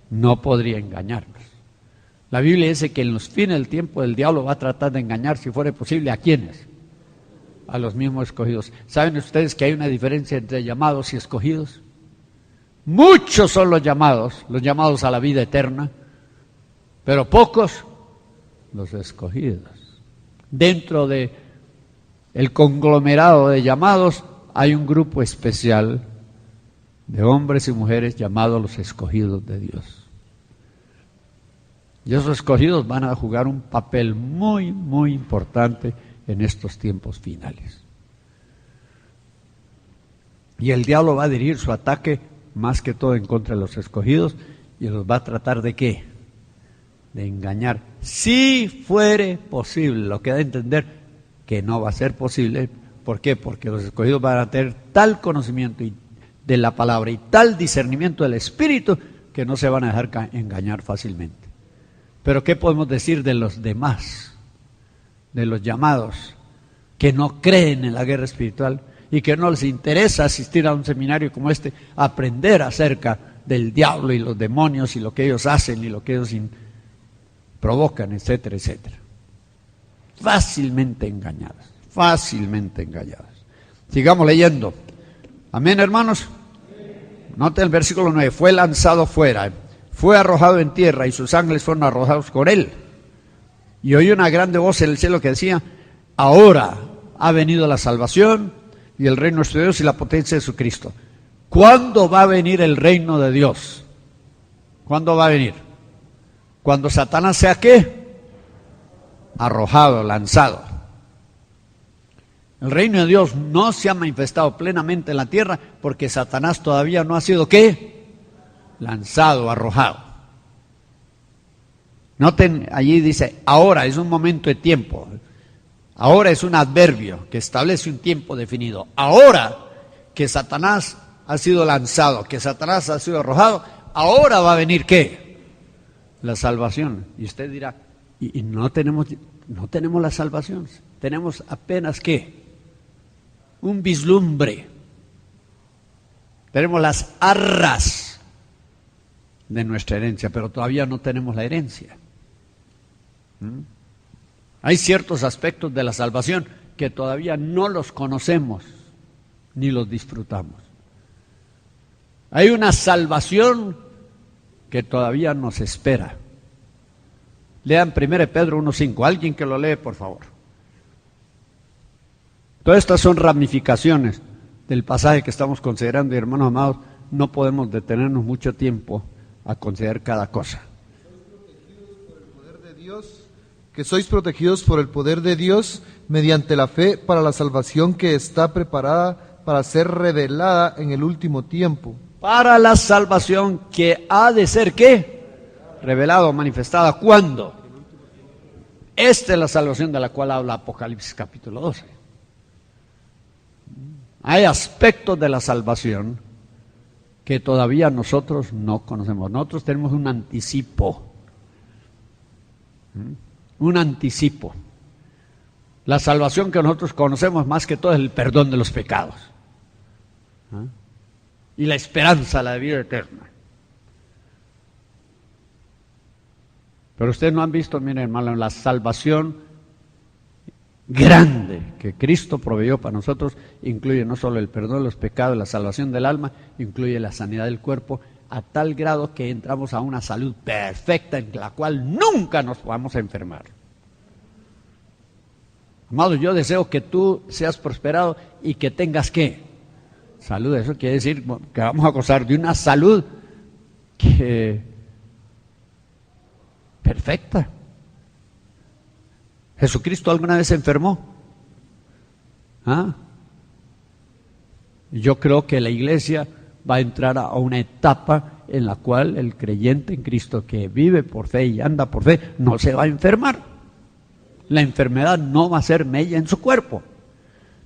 No podría engañarnos. La Biblia dice que en los fines del tiempo el diablo va a tratar de engañar, si fuera posible, ¿a quiénes? A los mismos escogidos. ¿Saben ustedes que hay una diferencia entre llamados y escogidos? Muchos son los llamados a la vida eterna, pero pocos los escogidos. Dentro de el conglomerado de llamados hay un grupo especial de hombres y mujeres llamados los escogidos de Dios. Y esos escogidos van a jugar un papel muy, muy importante en estos tiempos finales. Y el diablo va a dirigir su ataque más que todo en contra de los escogidos y los va a tratar ¿de qué? De engañar. Si fuere posible, lo que da a entender que no va a ser posible. ¿Por qué? Porque los escogidos van a tener tal conocimiento de la palabra y tal discernimiento del Espíritu que no se van a dejar engañar fácilmente. Pero ¿qué podemos decir de los demás? De los llamados que no creen en la guerra espiritual y que no les interesa asistir a un seminario como este, aprender acerca del diablo y los demonios y lo que ellos hacen y lo que ellos provocan, etcétera, etcétera. Fácilmente engañadas, fácilmente engañadas. Sigamos leyendo. Amén, hermanos. Noten el versículo 9. Fue lanzado fuera, fue arrojado en tierra y sus ángeles fueron arrojados con él. Y oí una grande voz en el cielo que decía: ahora ha venido la salvación y el reino de nuestro Dios y la potencia de su Cristo. ¿Cuándo va a venir el reino de Dios? ¿Cuándo va a venir? Cuando Satanás sea ¿qué? Arrojado, lanzado. El reino de Dios no se ha manifestado plenamente en la tierra porque Satanás todavía no ha sido ¿qué? Lanzado, arrojado. Noten, allí dice, ahora es un momento de tiempo. Ahora es un adverbio que establece un tiempo definido. Ahora que Satanás ha sido lanzado, que Satanás ha sido arrojado, ahora va a venir ¿qué? La salvación. Y usted dirá, y no tenemos la salvación, tenemos apenas ¿qué? Un vislumbre. Tenemos las arras de nuestra herencia, pero todavía no tenemos la herencia. Hay ciertos aspectos de la salvación que todavía no los conocemos ni los disfrutamos. Hay una salvación que todavía nos espera. Lean 1 Pedro 1:5, alguien que lo lee, por favor. Todas estas son ramificaciones del pasaje que estamos considerando, y hermanos amados, no podemos detenernos mucho tiempo a considerar cada cosa. Que sois protegidos por el poder de Dios mediante la fe para la salvación que está preparada para ser revelada en el último tiempo. Para la salvación que ha de ser ¿qué? Revelada o manifestada. ¿Cuándo? Esta es la salvación de la cual habla Apocalipsis capítulo 12. Hay aspectos de la salvación que todavía nosotros no conocemos. Nosotros tenemos un anticipo. Un anticipo. La salvación que nosotros conocemos más que todo es el perdón de los pecados. Y la esperanza, la vida eterna. Pero ustedes no han visto, miren hermano, la salvación grande que Cristo proveyó para nosotros incluye no solo el perdón de los pecados, la salvación del alma, incluye la sanidad del cuerpo, a tal grado que entramos a una salud perfecta en la cual nunca nos vamos a enfermar. Amado, yo deseo que tú seas prosperado y que tengas ¿qué? Salud. Eso quiere decir que vamos a gozar de una salud perfecta. ¿Jesucristo alguna vez se enfermó? Yo creo que la iglesia va a entrar a una etapa en la cual el creyente en Cristo que vive por fe y anda por fe no se va a enfermar. La enfermedad no va a ser mella en su cuerpo,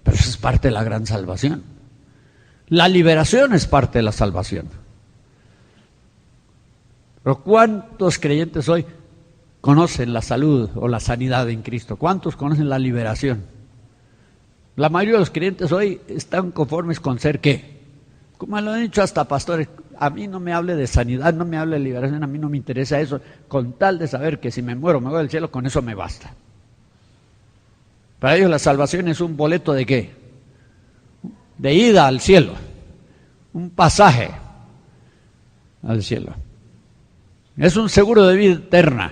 pero eso es parte de la gran salvación. La liberación es parte de la salvación. Pero ¿cuántos creyentes hoy conocen la salud o la sanidad en Cristo? ¿Cuántos conocen la liberación? La mayoría de los creyentes hoy están conformes con ser ¿qué? Como lo han dicho hasta pastores, a mí no me hable de sanidad, no me hable de liberación, a mí no me interesa eso, con tal de saber que si me muero, me voy al cielo, con eso me basta. Para ellos la salvación es un boleto de ¿qué? De ida al cielo, un pasaje al cielo. Es un seguro de vida eterna,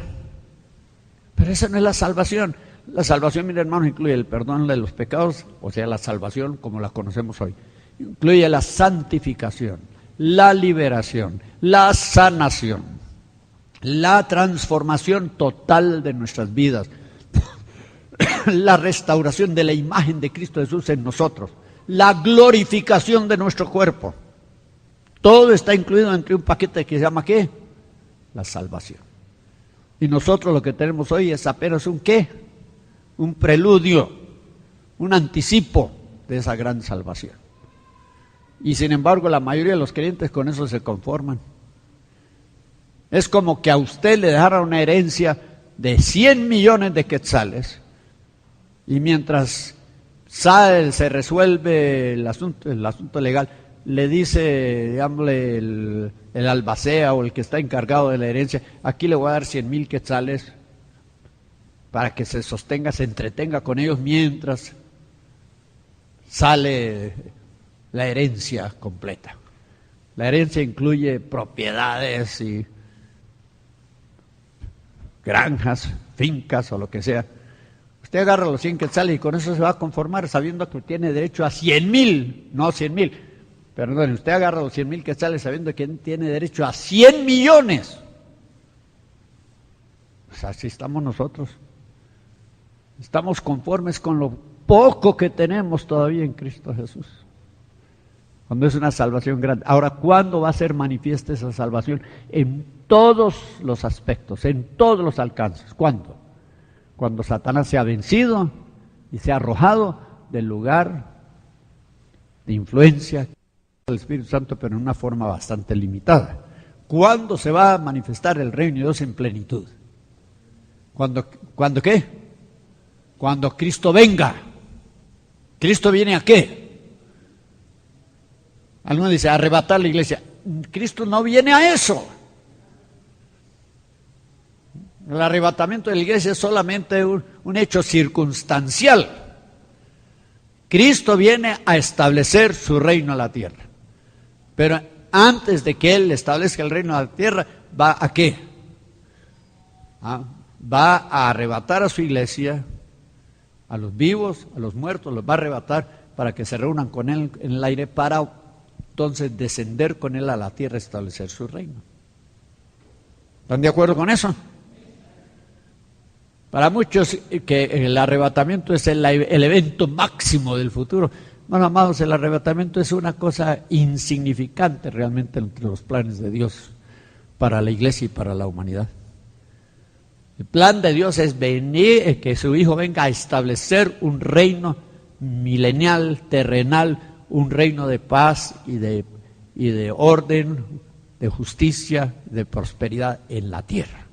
pero esa no es la salvación. La salvación, mire hermano, incluye el perdón de los pecados, o sea, la salvación como la conocemos hoy. Incluye la santificación, la liberación, la sanación, la transformación total de nuestras vidas, la restauración de la imagen de Cristo Jesús en nosotros, la glorificación de nuestro cuerpo. Todo está incluido entre un paquete que se llama ¿qué? La salvación. Y nosotros lo que tenemos hoy es apenas un ¿qué? Un preludio, un anticipo de esa gran salvación. Y sin embargo la mayoría de los creyentes con eso se conforman. Es como que a usted le dejara una herencia de 100 millones de quetzales y mientras se resuelve el asunto legal, le dice, digámosle, el albacea o el que está encargado de la herencia, aquí le voy a dar 100,000 quetzales para que se sostenga, se entretenga con ellos mientras sale la herencia completa. La herencia incluye propiedades y granjas, fincas o lo que sea. Usted agarra los 100 quetzales y con eso se va a conformar sabiendo que tiene derecho a 100,000, no 100,000. Perdón, usted agarra los 100,000 quetzales sabiendo que tiene derecho a 100 millones. Pues así estamos nosotros. Estamos conformes con lo poco que tenemos todavía en Cristo Jesús. Cuando es una salvación grande. Ahora, ¿cuándo va a ser manifiesta esa salvación? En todos los aspectos, en todos los alcances. ¿Cuándo? Cuando Satanás se ha vencido y se ha arrojado del lugar de influencia del Espíritu Santo, pero en una forma bastante limitada. ¿Cuándo se va a manifestar el reino de Dios en plenitud? ¿Cuándo qué? Cuando Cristo venga. ¿Cristo viene a qué? Alguno dice, a arrebatar la iglesia. Cristo no viene a eso. El arrebatamiento de la iglesia es solamente un hecho circunstancial. Cristo viene a establecer su reino en la tierra. Pero antes de que Él establezca el reino en la tierra, ¿va a qué? Va a arrebatar a su iglesia, a los vivos, a los muertos, los va a arrebatar para que se reúnan con Él en el aire para entonces descender con Él a la tierra y establecer su reino. ¿Están de acuerdo con eso? Para muchos que el arrebatamiento es el evento máximo del futuro. Bueno, amados, el arrebatamiento es una cosa insignificante realmente entre los planes de Dios para la iglesia y para la humanidad. El plan de Dios es venir, que su Hijo venga a establecer un reino milenial, terrenal, un reino de paz y de orden, de justicia, de prosperidad en la tierra.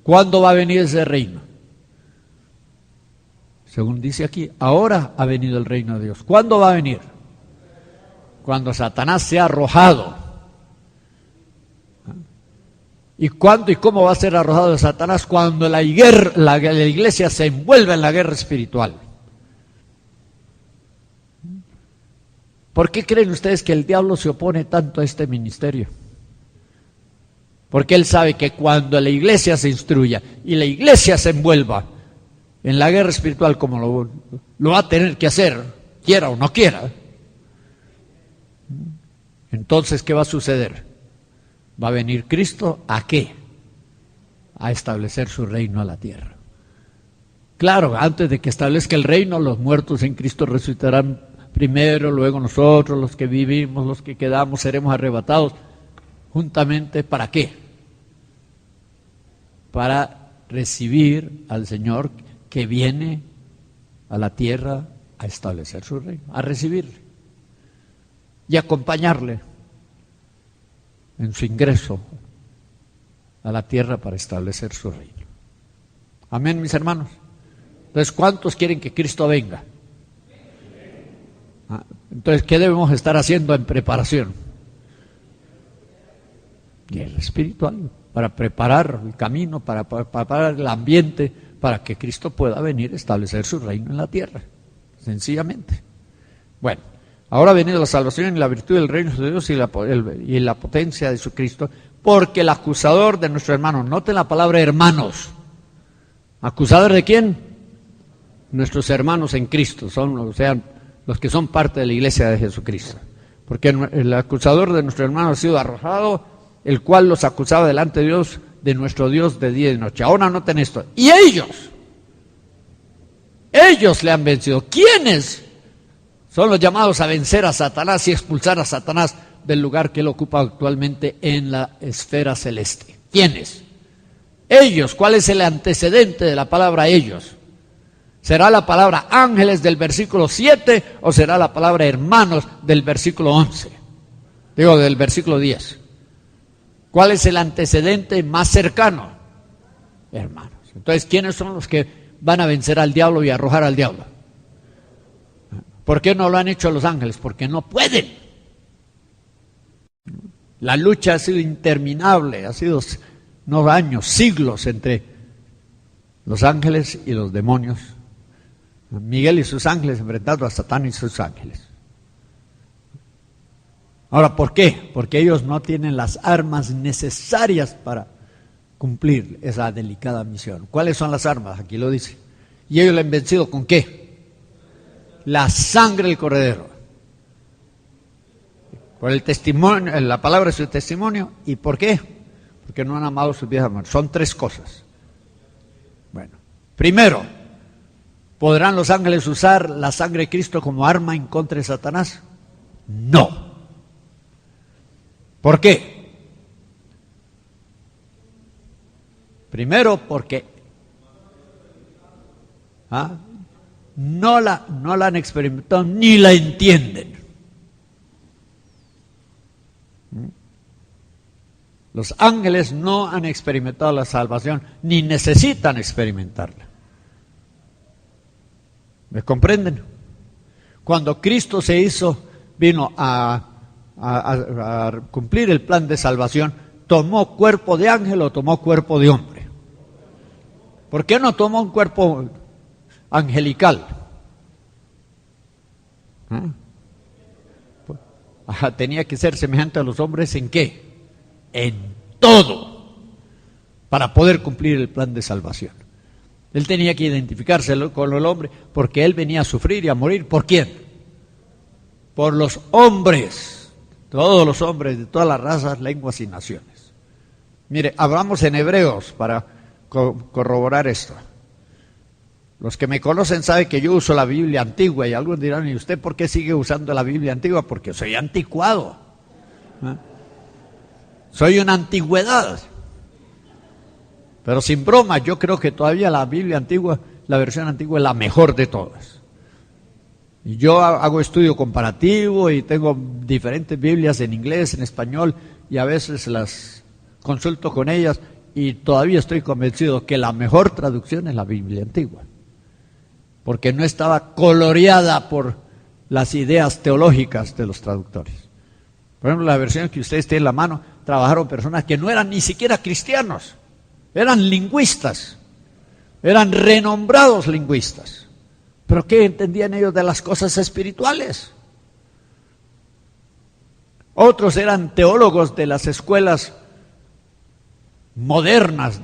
¿Cuándo va a venir ese reino? Según dice aquí, ahora ha venido el reino de Dios. ¿Cuándo va a venir? Cuando Satanás sea arrojado. ¿Y cuándo y cómo va a ser arrojado Satanás? Cuando la iglesia se envuelva en la guerra espiritual. ¿Por qué creen ustedes que el diablo se opone tanto a este ministerio? Porque él sabe que cuando la iglesia se instruya y la iglesia se envuelva en la guerra espiritual como lo va a tener que hacer, quiera o no quiera, entonces ¿qué va a suceder? Va a venir Cristo ¿a qué? A establecer su reino a la tierra. Claro, antes de que establezca el reino, los muertos en Cristo resucitarán primero, luego nosotros, los que vivimos, los que quedamos, seremos arrebatados juntamente. ¿Para qué? Para recibir al Señor que viene a la tierra a establecer su reino, a recibirle y acompañarle en su ingreso a la tierra para establecer su reino. Amén, mis hermanos. Entonces, ¿cuántos quieren que Cristo venga? Entonces, ¿qué debemos estar haciendo en preparación? Guerra espiritual, para preparar el camino, para preparar el ambiente, para que Cristo pueda venir a establecer su reino en la tierra, sencillamente. Bueno, ahora ha venido la salvación y la virtud del reino de Dios y la potencia de su Cristo, porque el acusador de nuestros hermanos, noten la palabra hermanos, ¿acusador de quién? Nuestros hermanos en Cristo, los que son parte de la iglesia de Jesucristo, porque el acusador de nuestros hermanos ha sido arrojado, el cual los acusaba delante de Dios, de nuestro Dios, de día y de noche. Ahora noten esto, y ellos le han vencido. ¿Quiénes son los llamados a vencer a Satanás y expulsar a Satanás del lugar que él ocupa actualmente en la esfera celeste? ¿Quiénes? Ellos. ¿Cuál es el antecedente de la palabra ellos? ¿Será la palabra ángeles del versículo 7 o será la palabra hermanos del versículo 11? Del versículo 10. ¿Cuál es el antecedente más cercano? Hermanos. Entonces, ¿quiénes son los que van a vencer al diablo y arrojar al diablo? ¿Por qué no lo han hecho los ángeles? Porque no pueden. La lucha ha sido interminable, ha sido no años, siglos entre los ángeles y los demonios. Miguel y sus ángeles enfrentando a Satán y sus ángeles. Ahora, ¿por qué? Porque ellos no tienen las armas necesarias para cumplir esa delicada misión. ¿Cuáles son las armas? Aquí lo dice. ¿Y ellos la han vencido con qué? La sangre del Cordero. Por el testimonio, la palabra de su testimonio. ¿Y por qué? Porque no han amado sus vidas muertes. Son tres cosas. Bueno, primero, ¿podrán los ángeles usar la sangre de Cristo como arma en contra de Satanás? No. ¿Por qué? Primero porque no la han experimentado ni la entienden. Los ángeles no han experimentado la salvación ni necesitan experimentarla. ¿Me comprenden? Cuando Cristo vino a cumplir el plan de salvación, ¿tomó cuerpo de ángel o tomó cuerpo de hombre? ¿Por qué no tomó un cuerpo angelical? Tenía que ser semejante a los hombres, ¿en qué? En todo, para poder cumplir el plan de salvación. Él tenía que identificarse con el hombre, porque él venía a sufrir y a morir. ¿Por quién? Por los hombres, todos los hombres de todas las razas, lenguas y naciones. Mire, hablamos en Hebreos para corroborar esto. Los que me conocen saben que yo uso la Biblia antigua, y algunos dirán, ¿y usted por qué sigue usando la Biblia antigua? Porque soy anticuado. Soy una antigüedad. Pero sin broma, yo creo que todavía la Biblia antigua, la versión antigua es la mejor de todas. Y yo hago estudio comparativo y tengo diferentes Biblias en inglés, en español, y a veces las consulto con ellas, y todavía estoy convencido que la mejor traducción es la Biblia antigua, porque no estaba coloreada por las ideas teológicas de los traductores. Por ejemplo, la versión que ustedes tienen en la mano, trabajaron personas que no eran ni siquiera cristianos, eran lingüistas, eran renombrados lingüistas. ¿Pero qué entendían ellos de las cosas espirituales? Otros eran teólogos de las escuelas modernas,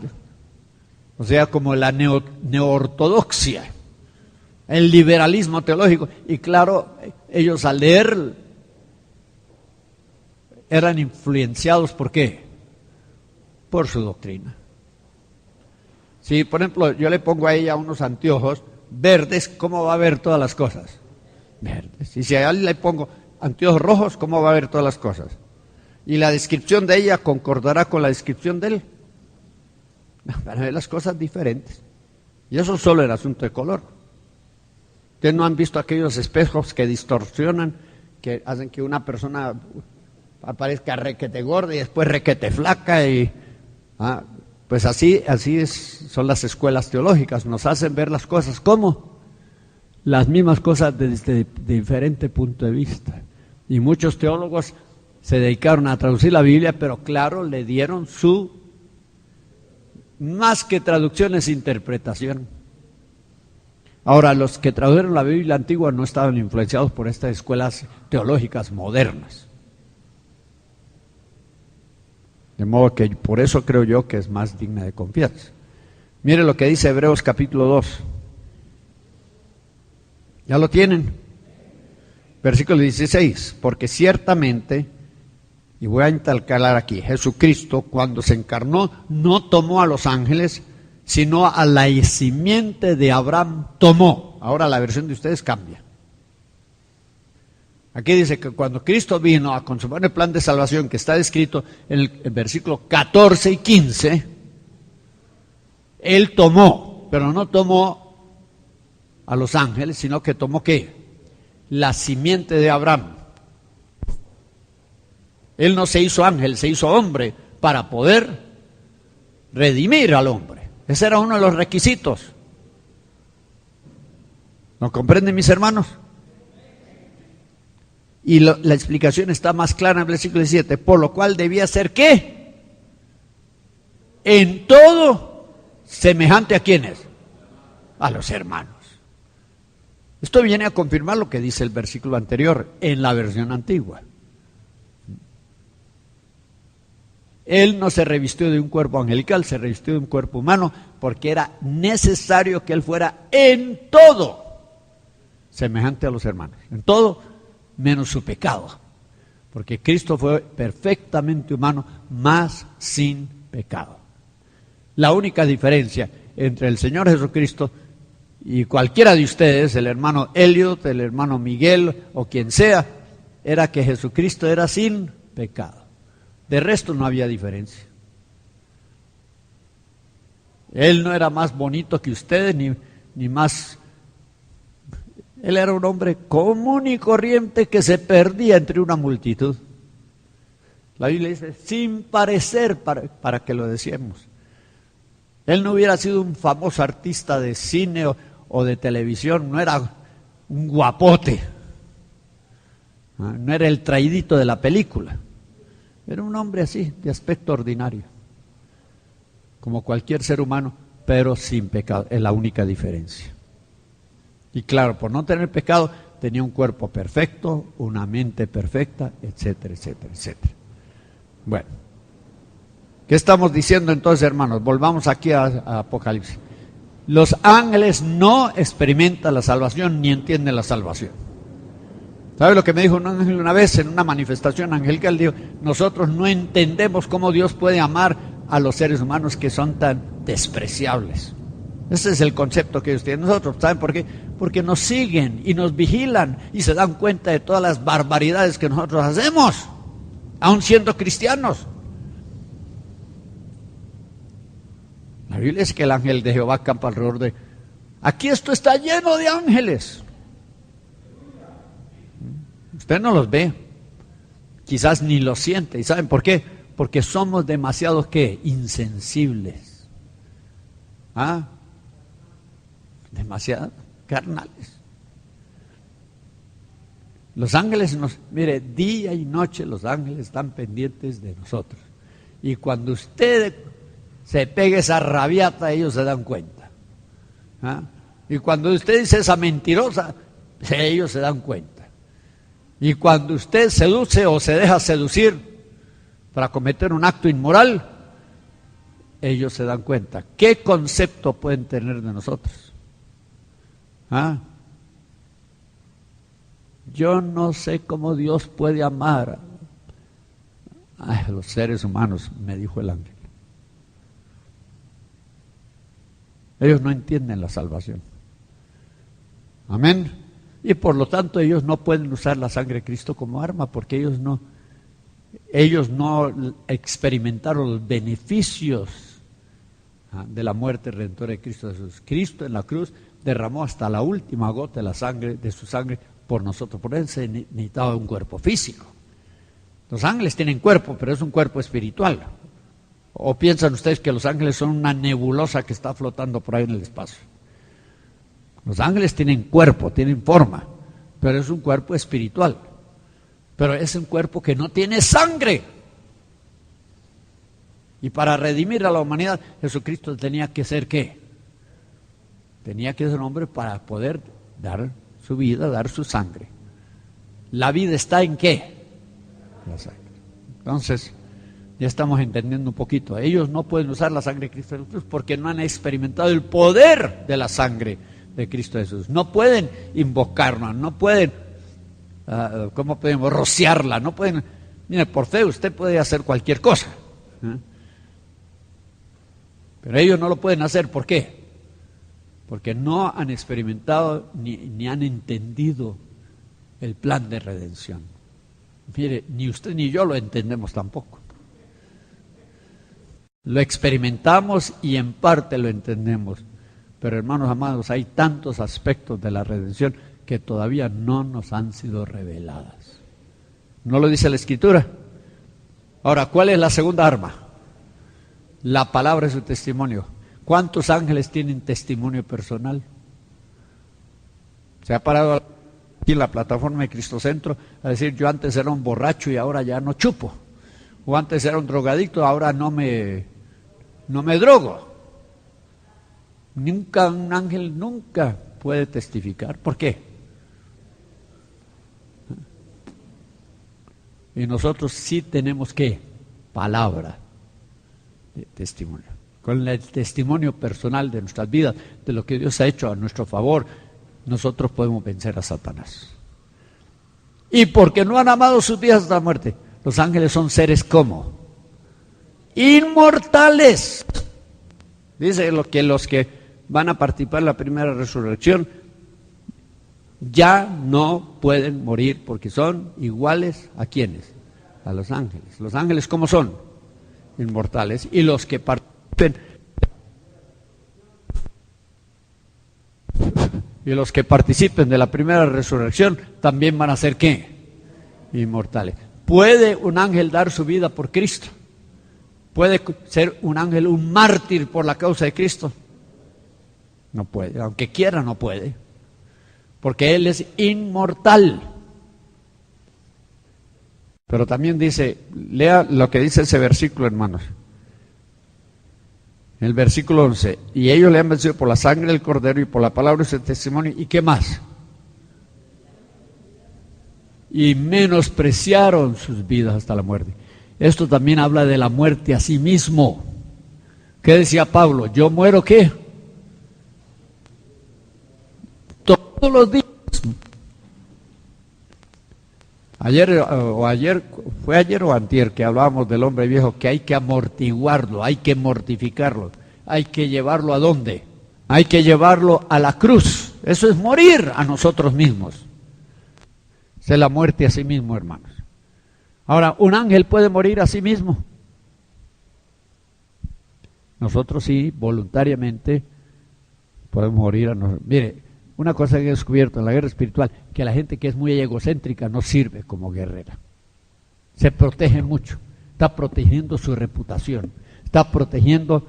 o sea, como la neortodoxia, el liberalismo teológico. Y claro, ellos al leer eran influenciados, ¿por qué? Por su doctrina. Si, por ejemplo, yo le pongo a ella unos anteojos verdes, ¿cómo va a ver todas las cosas? Verdes. Y si a él le pongo anteojos rojos, ¿cómo va a ver todas las cosas? Y la descripción de ella concordará con la descripción de él. Van a ver las cosas diferentes. Y eso solo el asunto de color. Ustedes no han visto aquellos espejos que distorsionan, que hacen que una persona aparezca requete gorda y después requete flaca, y pues así son las escuelas teológicas, nos hacen ver las cosas como las mismas cosas desde diferente punto de vista. Y muchos teólogos se dedicaron a traducir la Biblia, pero claro, le dieron su, más que traducciones, interpretación. Ahora, los que tradujeron la Biblia antigua no estaban influenciados por estas escuelas teológicas modernas. De modo que por eso creo yo que es más digna de confianza. Mire lo que dice Hebreos capítulo 2. ¿Ya lo tienen? Versículo 16. Porque ciertamente, y voy a intercalar aquí, Jesucristo cuando se encarnó no tomó a los ángeles, sino a la simiente de Abraham tomó. Ahora la versión de ustedes cambia. Aquí dice que cuando Cristo vino a consumar el plan de salvación que está descrito en el versículo 14 y 15, Él tomó, pero no tomó a los ángeles, sino que tomó ¿qué? La simiente de Abraham. Él no se hizo ángel, se hizo hombre para poder redimir al hombre. Ese era uno de los requisitos. ¿No comprenden, mis hermanos? Y la explicación está más clara en el versículo 17, por lo cual debía ser ¿qué? En todo semejante a ¿quiénes? A los hermanos. Esto viene a confirmar lo que dice el versículo anterior en la versión antigua. Él no se revistió de un cuerpo angelical, se revistió de un cuerpo humano, porque era necesario que Él fuera en todo semejante a los hermanos, en todo menos su pecado, porque Cristo fue perfectamente humano, mas sin pecado. La única diferencia entre el Señor Jesucristo y cualquiera de ustedes, el hermano Elliot, el hermano Miguel o quien sea, era que Jesucristo era sin pecado. De resto no había diferencia. Él no era más bonito que ustedes, ni más. Él era un hombre común y corriente que se perdía entre una multitud. La Biblia dice, sin parecer, para que lo decíamos. Él no hubiera sido un famoso artista de cine o de televisión, no era un guapote, no era el traidito de la película. Era un hombre así, de aspecto ordinario, como cualquier ser humano, pero sin pecado, es la única diferencia. Y claro, por no tener pecado, tenía un cuerpo perfecto, una mente perfecta, etcétera, etcétera, etcétera. Bueno, ¿qué estamos diciendo entonces, hermanos? Volvamos aquí a Apocalipsis. Los ángeles no experimentan la salvación ni entienden la salvación. ¿Sabe lo que me dijo un ángel una vez en una manifestación angelical? Dijo, nosotros no entendemos cómo Dios puede amar a los seres humanos que son tan despreciables. Ese es el concepto que ellos tienen. Nosotros, ¿saben por qué? Porque nos siguen y nos vigilan y se dan cuenta de todas las barbaridades que nosotros hacemos, aun siendo cristianos. La Biblia dice que el ángel de Jehová acampa alrededor de... Aquí esto está lleno de ángeles. Usted no los ve, quizás ni los siente. ¿Y saben por qué? Porque somos demasiado, ¿qué? Insensibles. Demasiado carnales. Los ángeles mire, día y noche los ángeles están pendientes de nosotros. Y cuando usted se pega esa rabiata, ellos se dan cuenta. Y cuando usted dice esa mentirosa, ellos se dan cuenta. Y cuando usted seduce o se deja seducir para cometer un acto inmoral, ellos se dan cuenta. ¿Qué concepto pueden tener de nosotros? Yo no sé cómo Dios puede amar a los seres humanos, me dijo el ángel. Ellos no entienden la salvación. Amén. Y por lo tanto ellos no pueden usar la sangre de Cristo como arma, porque ellos no experimentaron los beneficios de la muerte redentora de Cristo Jesús. Cristo en la cruz derramó hasta la última gota de su sangre por nosotros. Por eso se necesitaba un cuerpo físico. Los ángeles tienen cuerpo, pero es un cuerpo espiritual. ¿O piensan ustedes que los ángeles son una nebulosa que está flotando por ahí en el espacio? Los ángeles tienen cuerpo, tienen forma, pero es un cuerpo espiritual. Pero es un cuerpo que no tiene sangre. Y para redimir a la humanidad, Jesucristo tenía que ser ¿qué? Tenía que ser un hombre para poder dar su vida, dar su sangre. ¿La vida está en qué? La sangre. Entonces, ya estamos entendiendo un poquito. Ellos no pueden usar la sangre de Cristo Jesús porque no han experimentado el poder de la sangre de Cristo Jesús. No pueden invocarla, no pueden, ¿cómo podemos? Rociarla, no pueden. Mire, por fe usted puede hacer cualquier cosa. Pero ellos no lo pueden hacer. ¿Por qué? Porque no han experimentado ni han entendido el plan de redención. Mire, ni usted ni yo lo entendemos tampoco. Lo experimentamos y en parte lo entendemos. Pero hermanos amados, hay tantos aspectos de la redención que todavía no nos han sido reveladas. ¿No lo dice la Escritura? Ahora, ¿cuál es la segunda arma? La palabra es su testimonio. ¿Cuántos ángeles tienen testimonio personal? Se ha parado aquí en la plataforma de Cristocentro a decir, yo antes era un borracho y ahora ya no chupo. O antes era un drogadicto, ahora no me drogo. Nunca, un ángel nunca puede testificar. ¿Por qué? Y nosotros sí tenemos ¿qué? Palabra de testimonio. Con el testimonio personal de nuestras vidas, de lo que Dios ha hecho a nuestro favor, nosotros podemos vencer a Satanás. Y porque no han amado sus vidas hasta la muerte, los ángeles son seres ¿cómo? Inmortales. Dice que los que van a participar en la primera resurrección ya no pueden morir porque son iguales ¿a quiénes? A los ángeles. ¿Los ángeles cómo son? Inmortales. Y los que participen Y los que participen de la primera resurrección también van a ser ¿qué? Inmortales. ¿Puede un ángel dar su vida por Cristo? ¿Puede ser un ángel un mártir por la causa de Cristo? No puede, aunque quiera no puede, porque él es inmortal. Pero también dice, lea lo que dice ese versículo, hermanos. El versículo 11, y ellos le han vencido por la sangre del Cordero y por la palabra de su testimonio, ¿y qué más? Y menospreciaron sus vidas hasta la muerte. Esto también habla de la muerte a sí mismo. ¿Qué decía Pablo? ¿Yo muero qué? Todos los días. Fue ayer o antier que hablábamos del hombre viejo, que hay que amortiguarlo, hay que mortificarlo, hay que llevarlo ¿a dónde? Hay que llevarlo a la cruz. Eso es morir a nosotros mismos. Esa es la muerte a sí mismo, hermanos. Ahora, ¿un ángel puede morir a sí mismo? Nosotros sí, voluntariamente, podemos morir a nosotros. Mire, una cosa que he descubierto en la guerra espiritual, que la gente que es muy egocéntrica no sirve como guerrera. Se protege mucho, está protegiendo su reputación, está protegiendo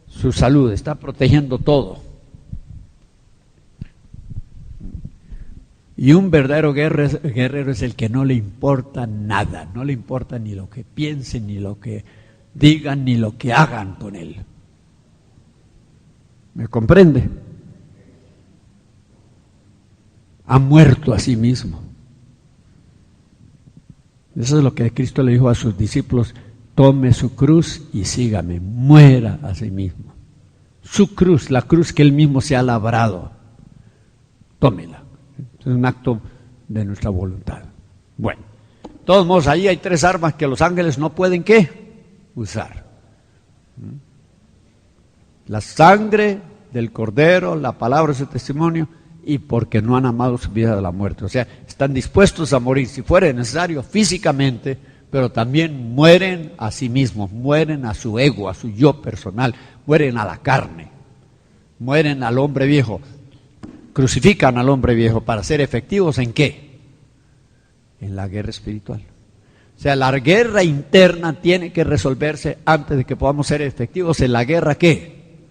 su salud, está protegiendo todo. Y un verdadero guerrero es el que no le importa nada, no le importa ni lo que piensen, ni lo que digan, ni lo que hagan con él. ¿Me comprende? Ha muerto a sí mismo. Eso es lo que Cristo le dijo a sus discípulos: tome su cruz y sígame, muera a sí mismo. Su cruz, la cruz que él mismo se ha labrado, tómela. Es un acto de nuestra voluntad. Bueno, de todos modos, ahí hay 3 armas que los ángeles no pueden ¿qué? Usar. La sangre del Cordero, la palabra de su testimonio, y porque no han amado su vida de la muerte. O sea, están dispuestos a morir, si fuera necesario, físicamente, pero también mueren a sí mismos, mueren a su ego, a su yo personal, mueren a la carne, mueren al hombre viejo, crucifican al hombre viejo para ser efectivos ¿en qué? En la guerra espiritual. O sea, la guerra interna tiene que resolverse antes de que podamos ser efectivos en la guerra ¿qué?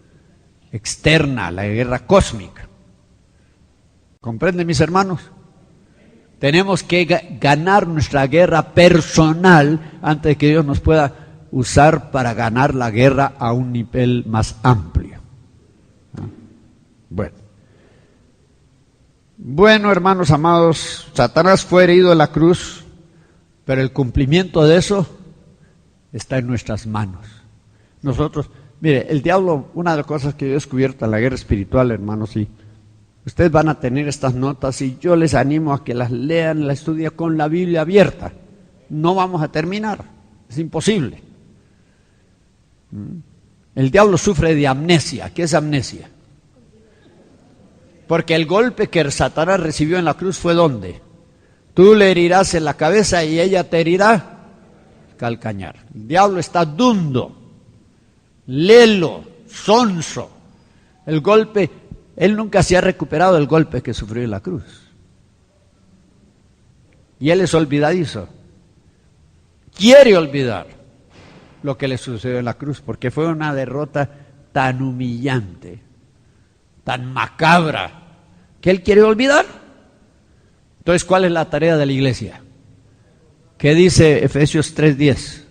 Externa, la guerra cósmica. ¿Comprenden, mis hermanos? Tenemos que ganar nuestra guerra personal antes de que Dios nos pueda usar para ganar la guerra a un nivel más amplio. Bueno, hermanos amados, Satanás fue herido en la cruz, pero el cumplimiento de eso está en nuestras manos. Nosotros, mire, el diablo, una de las cosas que yo he descubierto en la guerra espiritual, hermanos, y ustedes van a tener estas notas y yo les animo a que las lean, las estudien con la Biblia abierta. No vamos a terminar, es imposible. El diablo sufre de amnesia. ¿Qué es amnesia? Porque el golpe que Satanás recibió en la cruz fue ¿dónde? Tú le herirás en la cabeza y ella te herirá calcañar. El diablo está dundo, lelo, sonso. El golpe, él nunca se ha recuperado del golpe que sufrió en la cruz. Y él es olvidadizo. Quiere olvidar lo que le sucedió en la cruz, porque fue una derrota tan humillante, tan macabra, que él quiere olvidar. Entonces, ¿cuál es la tarea de la iglesia? ¿Qué dice Efesios 3:10?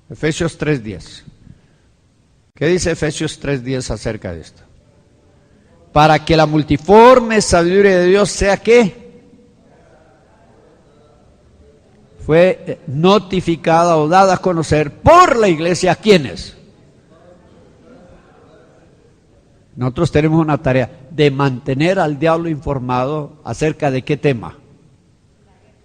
Efesios 3:10. ¿Qué dice Efesios 3:10 acerca de esto? Para que la multiforme sabiduría de Dios sea ¿qué? Fue notificada o dada a conocer por la iglesia ¿a quiénes? Nosotros tenemos una tarea de mantener al diablo informado acerca de qué tema.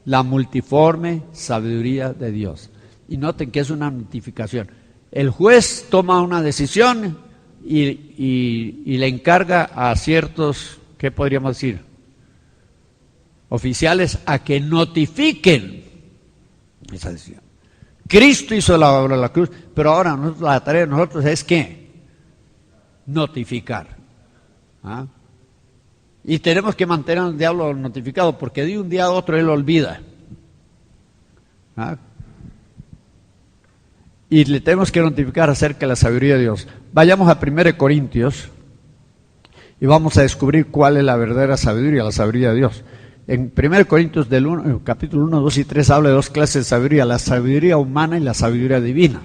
La multiforme sabiduría de Dios. Y noten que es una notificación. El juez toma una decisión y le encarga a ciertos, ¿qué podríamos decir? Oficiales a que notifiquen esa decisión. Cristo hizo la obra de la cruz, pero ahora la tarea de nosotros es ¿qué? Notificar. ¿Ah? Y tenemos que mantener al diablo notificado, porque de un día a otro él olvida. ¿Ah? Y le tenemos que notificar acerca de la sabiduría de Dios. Vayamos a 1 Corintios y vamos a descubrir cuál es la verdadera sabiduría, la sabiduría de Dios. En 1 Corintios capítulo 1, 2 y 3 habla de dos clases de sabiduría, la sabiduría humana y la sabiduría divina.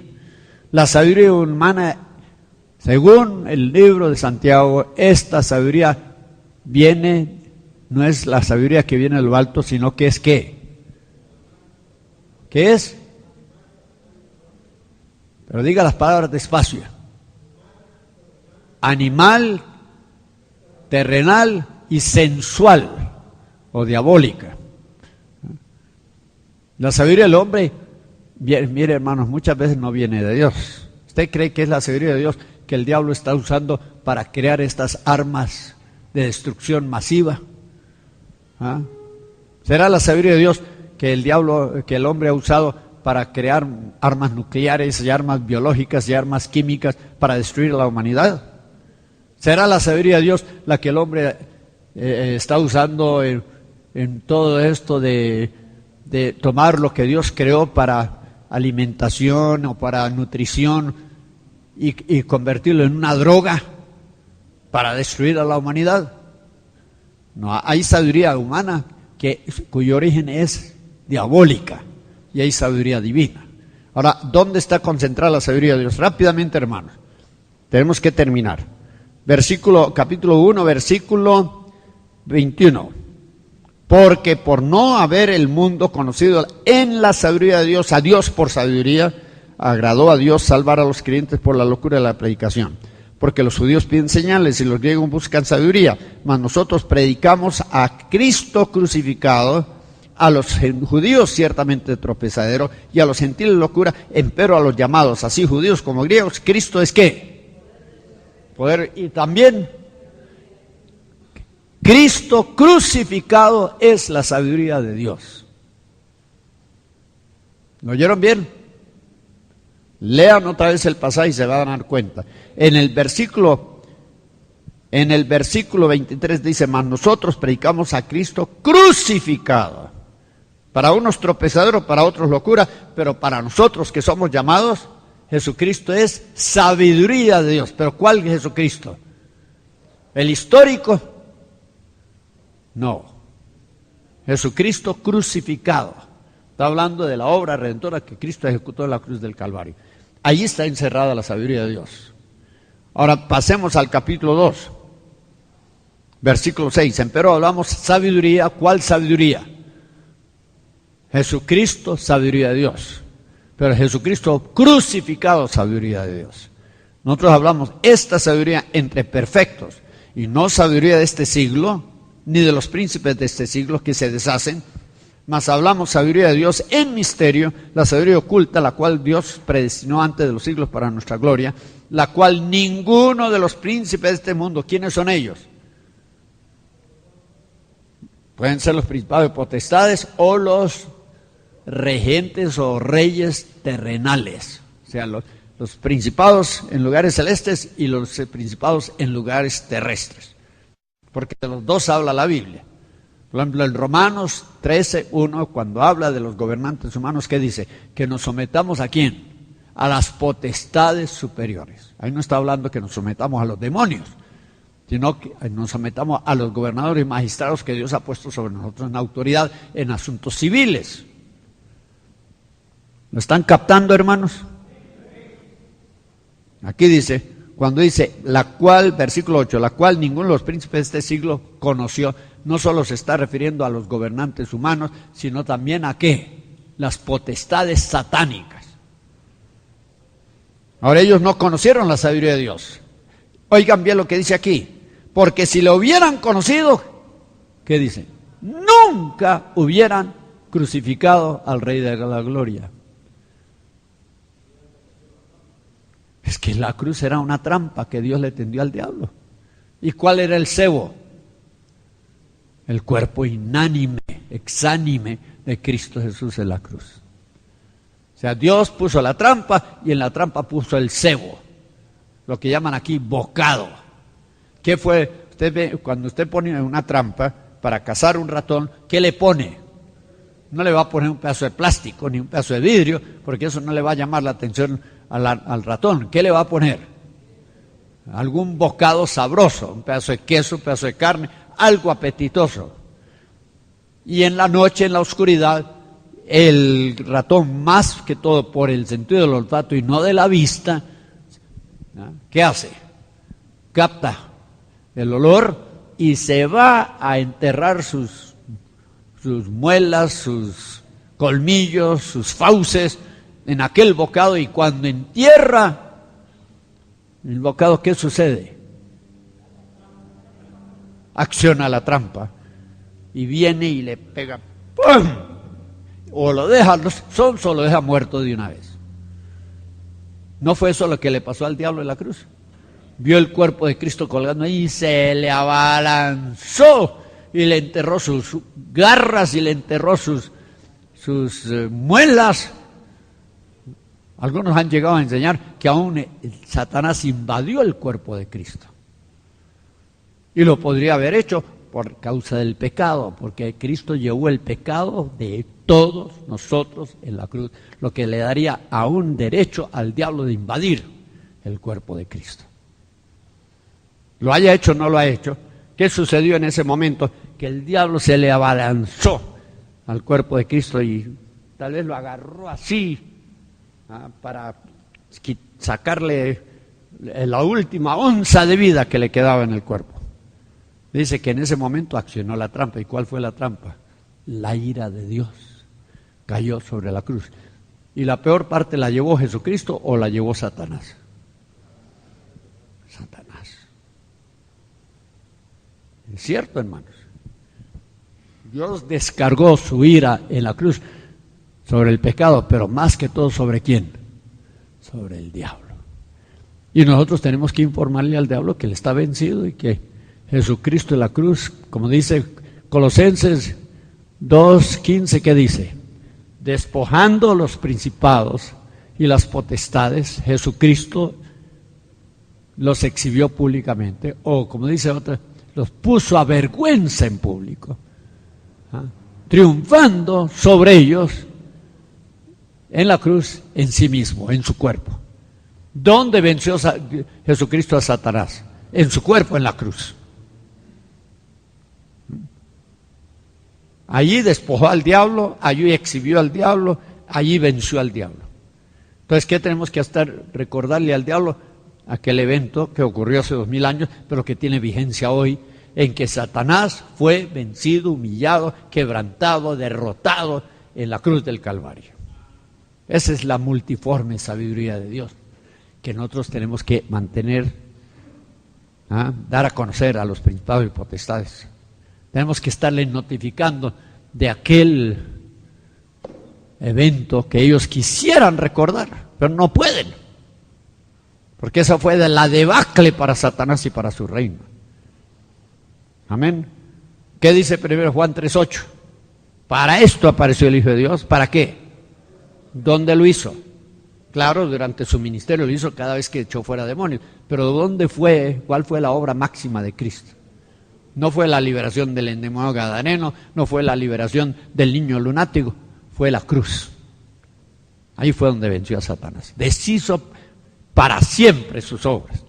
La sabiduría humana, según el libro de Santiago, esta sabiduría no es la sabiduría que viene de lo alto, sino que es ¿qué? ¿Qué es? Pero diga las palabras despacio. Animal, terrenal y sensual o diabólica. La sabiduría del hombre, mire hermanos, muchas veces no viene de Dios. ¿Usted cree que es la sabiduría de Dios que el diablo está usando para crear estas armas de destrucción masiva? ¿Ah? ¿Será la sabiduría de Dios que el hombre ha usado para crear armas nucleares y armas biológicas y armas químicas para destruir a la humanidad? ¿Será la sabiduría de Dios la que el hombre está usando en todo esto de tomar lo que Dios creó para alimentación o para nutrición y convertirlo en una droga para destruir a la humanidad? No, hay sabiduría humana cuyo origen es diabólica y hay sabiduría divina. Ahora, ¿dónde está concentrada la sabiduría de Dios? Rápidamente, hermanos, tenemos que terminar. Capítulo 1, versículo 21. Porque por no haber el mundo conocido en la sabiduría de Dios, a Dios por sabiduría, agradó a Dios salvar a los creyentes por la locura de la predicación. Porque los judíos piden señales y los griegos buscan sabiduría, mas nosotros predicamos a Cristo crucificado, a los judíos ciertamente tropezadero y a los gentiles locura, empero a los llamados, así judíos como griegos, Cristo es ¿qué? Poder. Y también Cristo crucificado es la sabiduría de Dios. ¿Lo oyeron bien? Lean otra vez el pasaje y se van a dar cuenta. En el versículo 23 dice, mas nosotros predicamos a Cristo crucificado. Para unos tropezadero, para otros locura, pero para nosotros que somos llamados, Jesucristo es sabiduría de Dios. ¿Pero cuál es Jesucristo? ¿El histórico? No. Jesucristo crucificado. Está hablando de la obra redentora que Cristo ejecutó en la cruz del Calvario. Ahí está encerrada la sabiduría de Dios. Ahora pasemos al capítulo 2, versículo 6. Empero hablamos sabiduría. ¿Cuál sabiduría? Jesucristo, sabiduría de Dios. Pero Jesucristo crucificado, sabiduría de Dios. Nosotros hablamos esta sabiduría entre perfectos y no sabiduría de este siglo, ni de los príncipes de este siglo que se deshacen, mas hablamos sabiduría de Dios en misterio, la sabiduría oculta, la cual Dios predestinó antes de los siglos para nuestra gloria, la cual ninguno de los príncipes de este mundo, ¿quiénes son ellos? Pueden ser los principados y potestades o los regentes o reyes terrenales, o sea, los principados en lugares celestes y los principados en lugares terrestres, porque de los dos habla la Biblia. Por ejemplo, en Romanos 13:1, cuando habla de los gobernantes humanos, ¿qué dice? Que nos sometamos ¿a quién? A las potestades superiores. Ahí no está hablando que nos sometamos a los demonios, sino que nos sometamos a los gobernadores y magistrados que Dios ha puesto sobre nosotros en autoridad en asuntos civiles. ¿Lo están captando, hermanos? Aquí dice, cuando dice, la cual, versículo 8, la cual ninguno de los príncipes de este siglo conoció, no solo se está refiriendo a los gobernantes humanos, sino también a ¿qué? Las potestades satánicas. Ahora ellos no conocieron la sabiduría de Dios. Oigan bien lo que dice aquí, porque si lo hubieran conocido, ¿qué dice? Nunca hubieran crucificado al Rey de la Gloria. Es que la cruz era una trampa que Dios le tendió al diablo. ¿Y cuál era el cebo? El cuerpo inánime, exánime de Cristo Jesús en la cruz. O sea, Dios puso la trampa y en la trampa puso el cebo, lo que llaman aquí bocado. ¿Qué fue? usted ve, cuando usted pone una trampa para cazar un ratón, ¿qué le pone? No le va a poner un pedazo de plástico ni un pedazo de vidrio, porque eso no le va a llamar la atención al ratón. ¿Qué le va a poner? Algún bocado sabroso, un pedazo de queso, un pedazo de carne, algo apetitoso. Y en la noche, en la oscuridad, el ratón, más que todo por el sentido del olfato y no de la vista, ¿qué hace? Capta el olor y se va a enterrar sus muelas, sus colmillos, sus fauces en aquel bocado, y cuando entierra el bocado, ¿qué sucede? Acciona la trampa y viene y le pega, ¡pum! O lo deja sonso o lo deja muerto de una vez. ¿No fue eso lo que le pasó al diablo en la cruz? Vio el cuerpo de Cristo colgando ahí y se le abalanzó y le enterró sus garras y le enterró sus muelas. Algunos han llegado a enseñar que aún Satanás invadió el cuerpo de Cristo. Y lo podría haber hecho por causa del pecado, porque Cristo llevó el pecado de todos nosotros en la cruz, lo que le daría aún derecho al diablo de invadir el cuerpo de Cristo. Lo haya hecho o no lo ha hecho, ¿qué sucedió en ese momento? Que el diablo se le abalanzó al cuerpo de Cristo y tal vez lo agarró así para sacarle la última onza de vida que le quedaba en el cuerpo. Dice que en ese momento accionó la trampa. ¿Y cuál fue la trampa? La ira de Dios cayó sobre la cruz. ¿Y la peor parte la llevó Jesucristo o la llevó Satanás? Satanás. ¿Es cierto, hermanos? Dios descargó su ira en la cruz sobre el pecado, pero más que todo, ¿sobre quién? Sobre el diablo. Y nosotros tenemos que informarle al diablo que él está vencido y que Jesucristo en la cruz, como dice Colosenses 2:15, ¿qué dice? Despojando los principados y las potestades, Jesucristo los exhibió públicamente, o como dice otra, los puso a vergüenza en público, triunfando sobre ellos en la cruz, en sí mismo, en su cuerpo. ¿Dónde venció Jesucristo a Satanás? En su cuerpo, en la cruz. Allí despojó al diablo, allí exhibió al diablo, allí venció al diablo. Entonces, ¿qué tenemos que hacer? Recordarle al diablo aquel evento que ocurrió hace 2000 años, pero que tiene vigencia hoy, en que Satanás fue vencido, humillado, quebrantado, derrotado en la cruz del Calvario. Esa es la multiforme sabiduría de Dios, que nosotros tenemos que mantener, dar a conocer a los principados y potestades. Tenemos que estarles notificando de aquel evento que ellos quisieran recordar, pero no pueden, porque esa fue de la debacle para Satanás y para su reino. Amén. ¿Qué dice 1 Juan 3:8? Para esto apareció el Hijo de Dios. ¿Para qué? ¿Dónde lo hizo? Claro, durante su ministerio lo hizo cada vez que echó fuera demonios. Pero ¿dónde fue? ¿Cuál fue la obra máxima de Cristo? No fue la liberación del endemoniado gadareno, no fue la liberación del niño lunático, fue la cruz. Ahí fue donde venció a Satanás. Deshizo para siempre sus obras.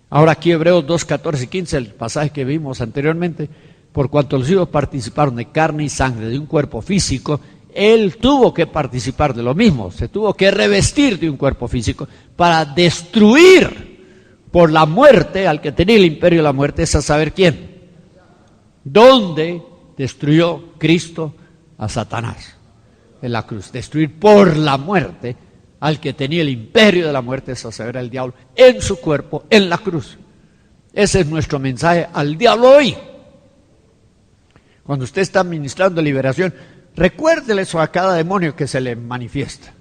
Ahora aquí Hebreos 2:14-15, el pasaje que vimos anteriormente, por cuanto los hijos participaron de carne y sangre, de un cuerpo físico, él tuvo que participar de lo mismo, se tuvo que revestir de un cuerpo físico para destruir por la muerte al que tenía el imperio de la muerte, es a saber quién. ¿Dónde destruyó Cristo a Satanás? En la cruz. Destruir por la muerte al que tenía el imperio de la muerte, es a saber, el diablo, en su cuerpo, en la cruz. Ese es nuestro mensaje al diablo hoy. Cuando usted está administrando liberación, recuérdele eso a cada demonio que se le manifiesta.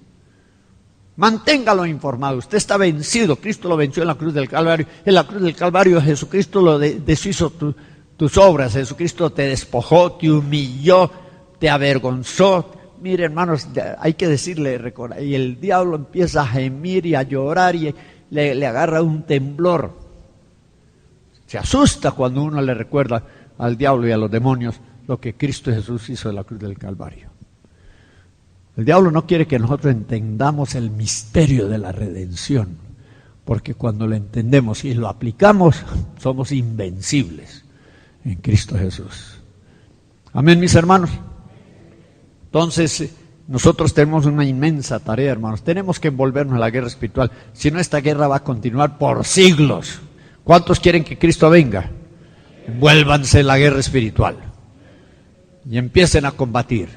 Manténgalo informado. Usted está vencido. Cristo lo venció en la cruz del Calvario. En la cruz del Calvario Jesucristo lo deshizo tus obras. Jesucristo te despojó, te humilló, te avergonzó. Mire, hermanos, hay que decirle, y el diablo empieza a gemir y a llorar y le agarra un temblor. Se asusta cuando uno le recuerda al diablo y a los demonios lo que Cristo Jesús hizo en la cruz del Calvario. El diablo no quiere que nosotros entendamos el misterio de la redención, porque cuando lo entendemos y lo aplicamos, somos invencibles en Cristo Jesús. Amén, mis hermanos. Entonces, nosotros tenemos una inmensa tarea, hermanos. Tenemos que envolvernos en la guerra espiritual. Si no, esta guerra va a continuar por siglos. ¿Cuántos quieren que Cristo venga? Envuélvanse en la guerra espiritual y empiecen a combatir,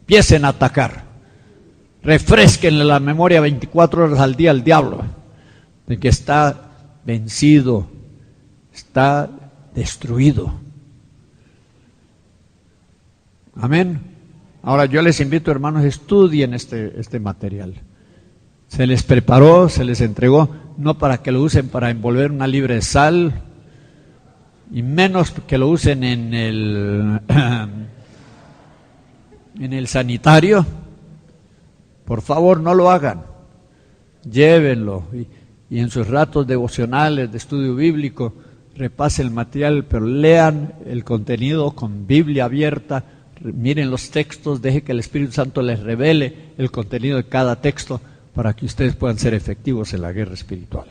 empiecen a atacar. Refresquenle la memoria 24 horas al día al diablo de que está vencido, está destruido. Amén. Ahora yo les invito, hermanos, estudien este material. Se les preparó, se les entregó, no para que lo usen para envolver una libra de sal, y menos que lo usen en el sanitario. Por favor, no lo hagan. Llévenlo y en sus ratos devocionales de estudio bíblico repasen el material, pero lean el contenido con Biblia abierta. Miren los textos, deje que el Espíritu Santo les revele el contenido de cada texto para que ustedes puedan ser efectivos en la guerra espiritual.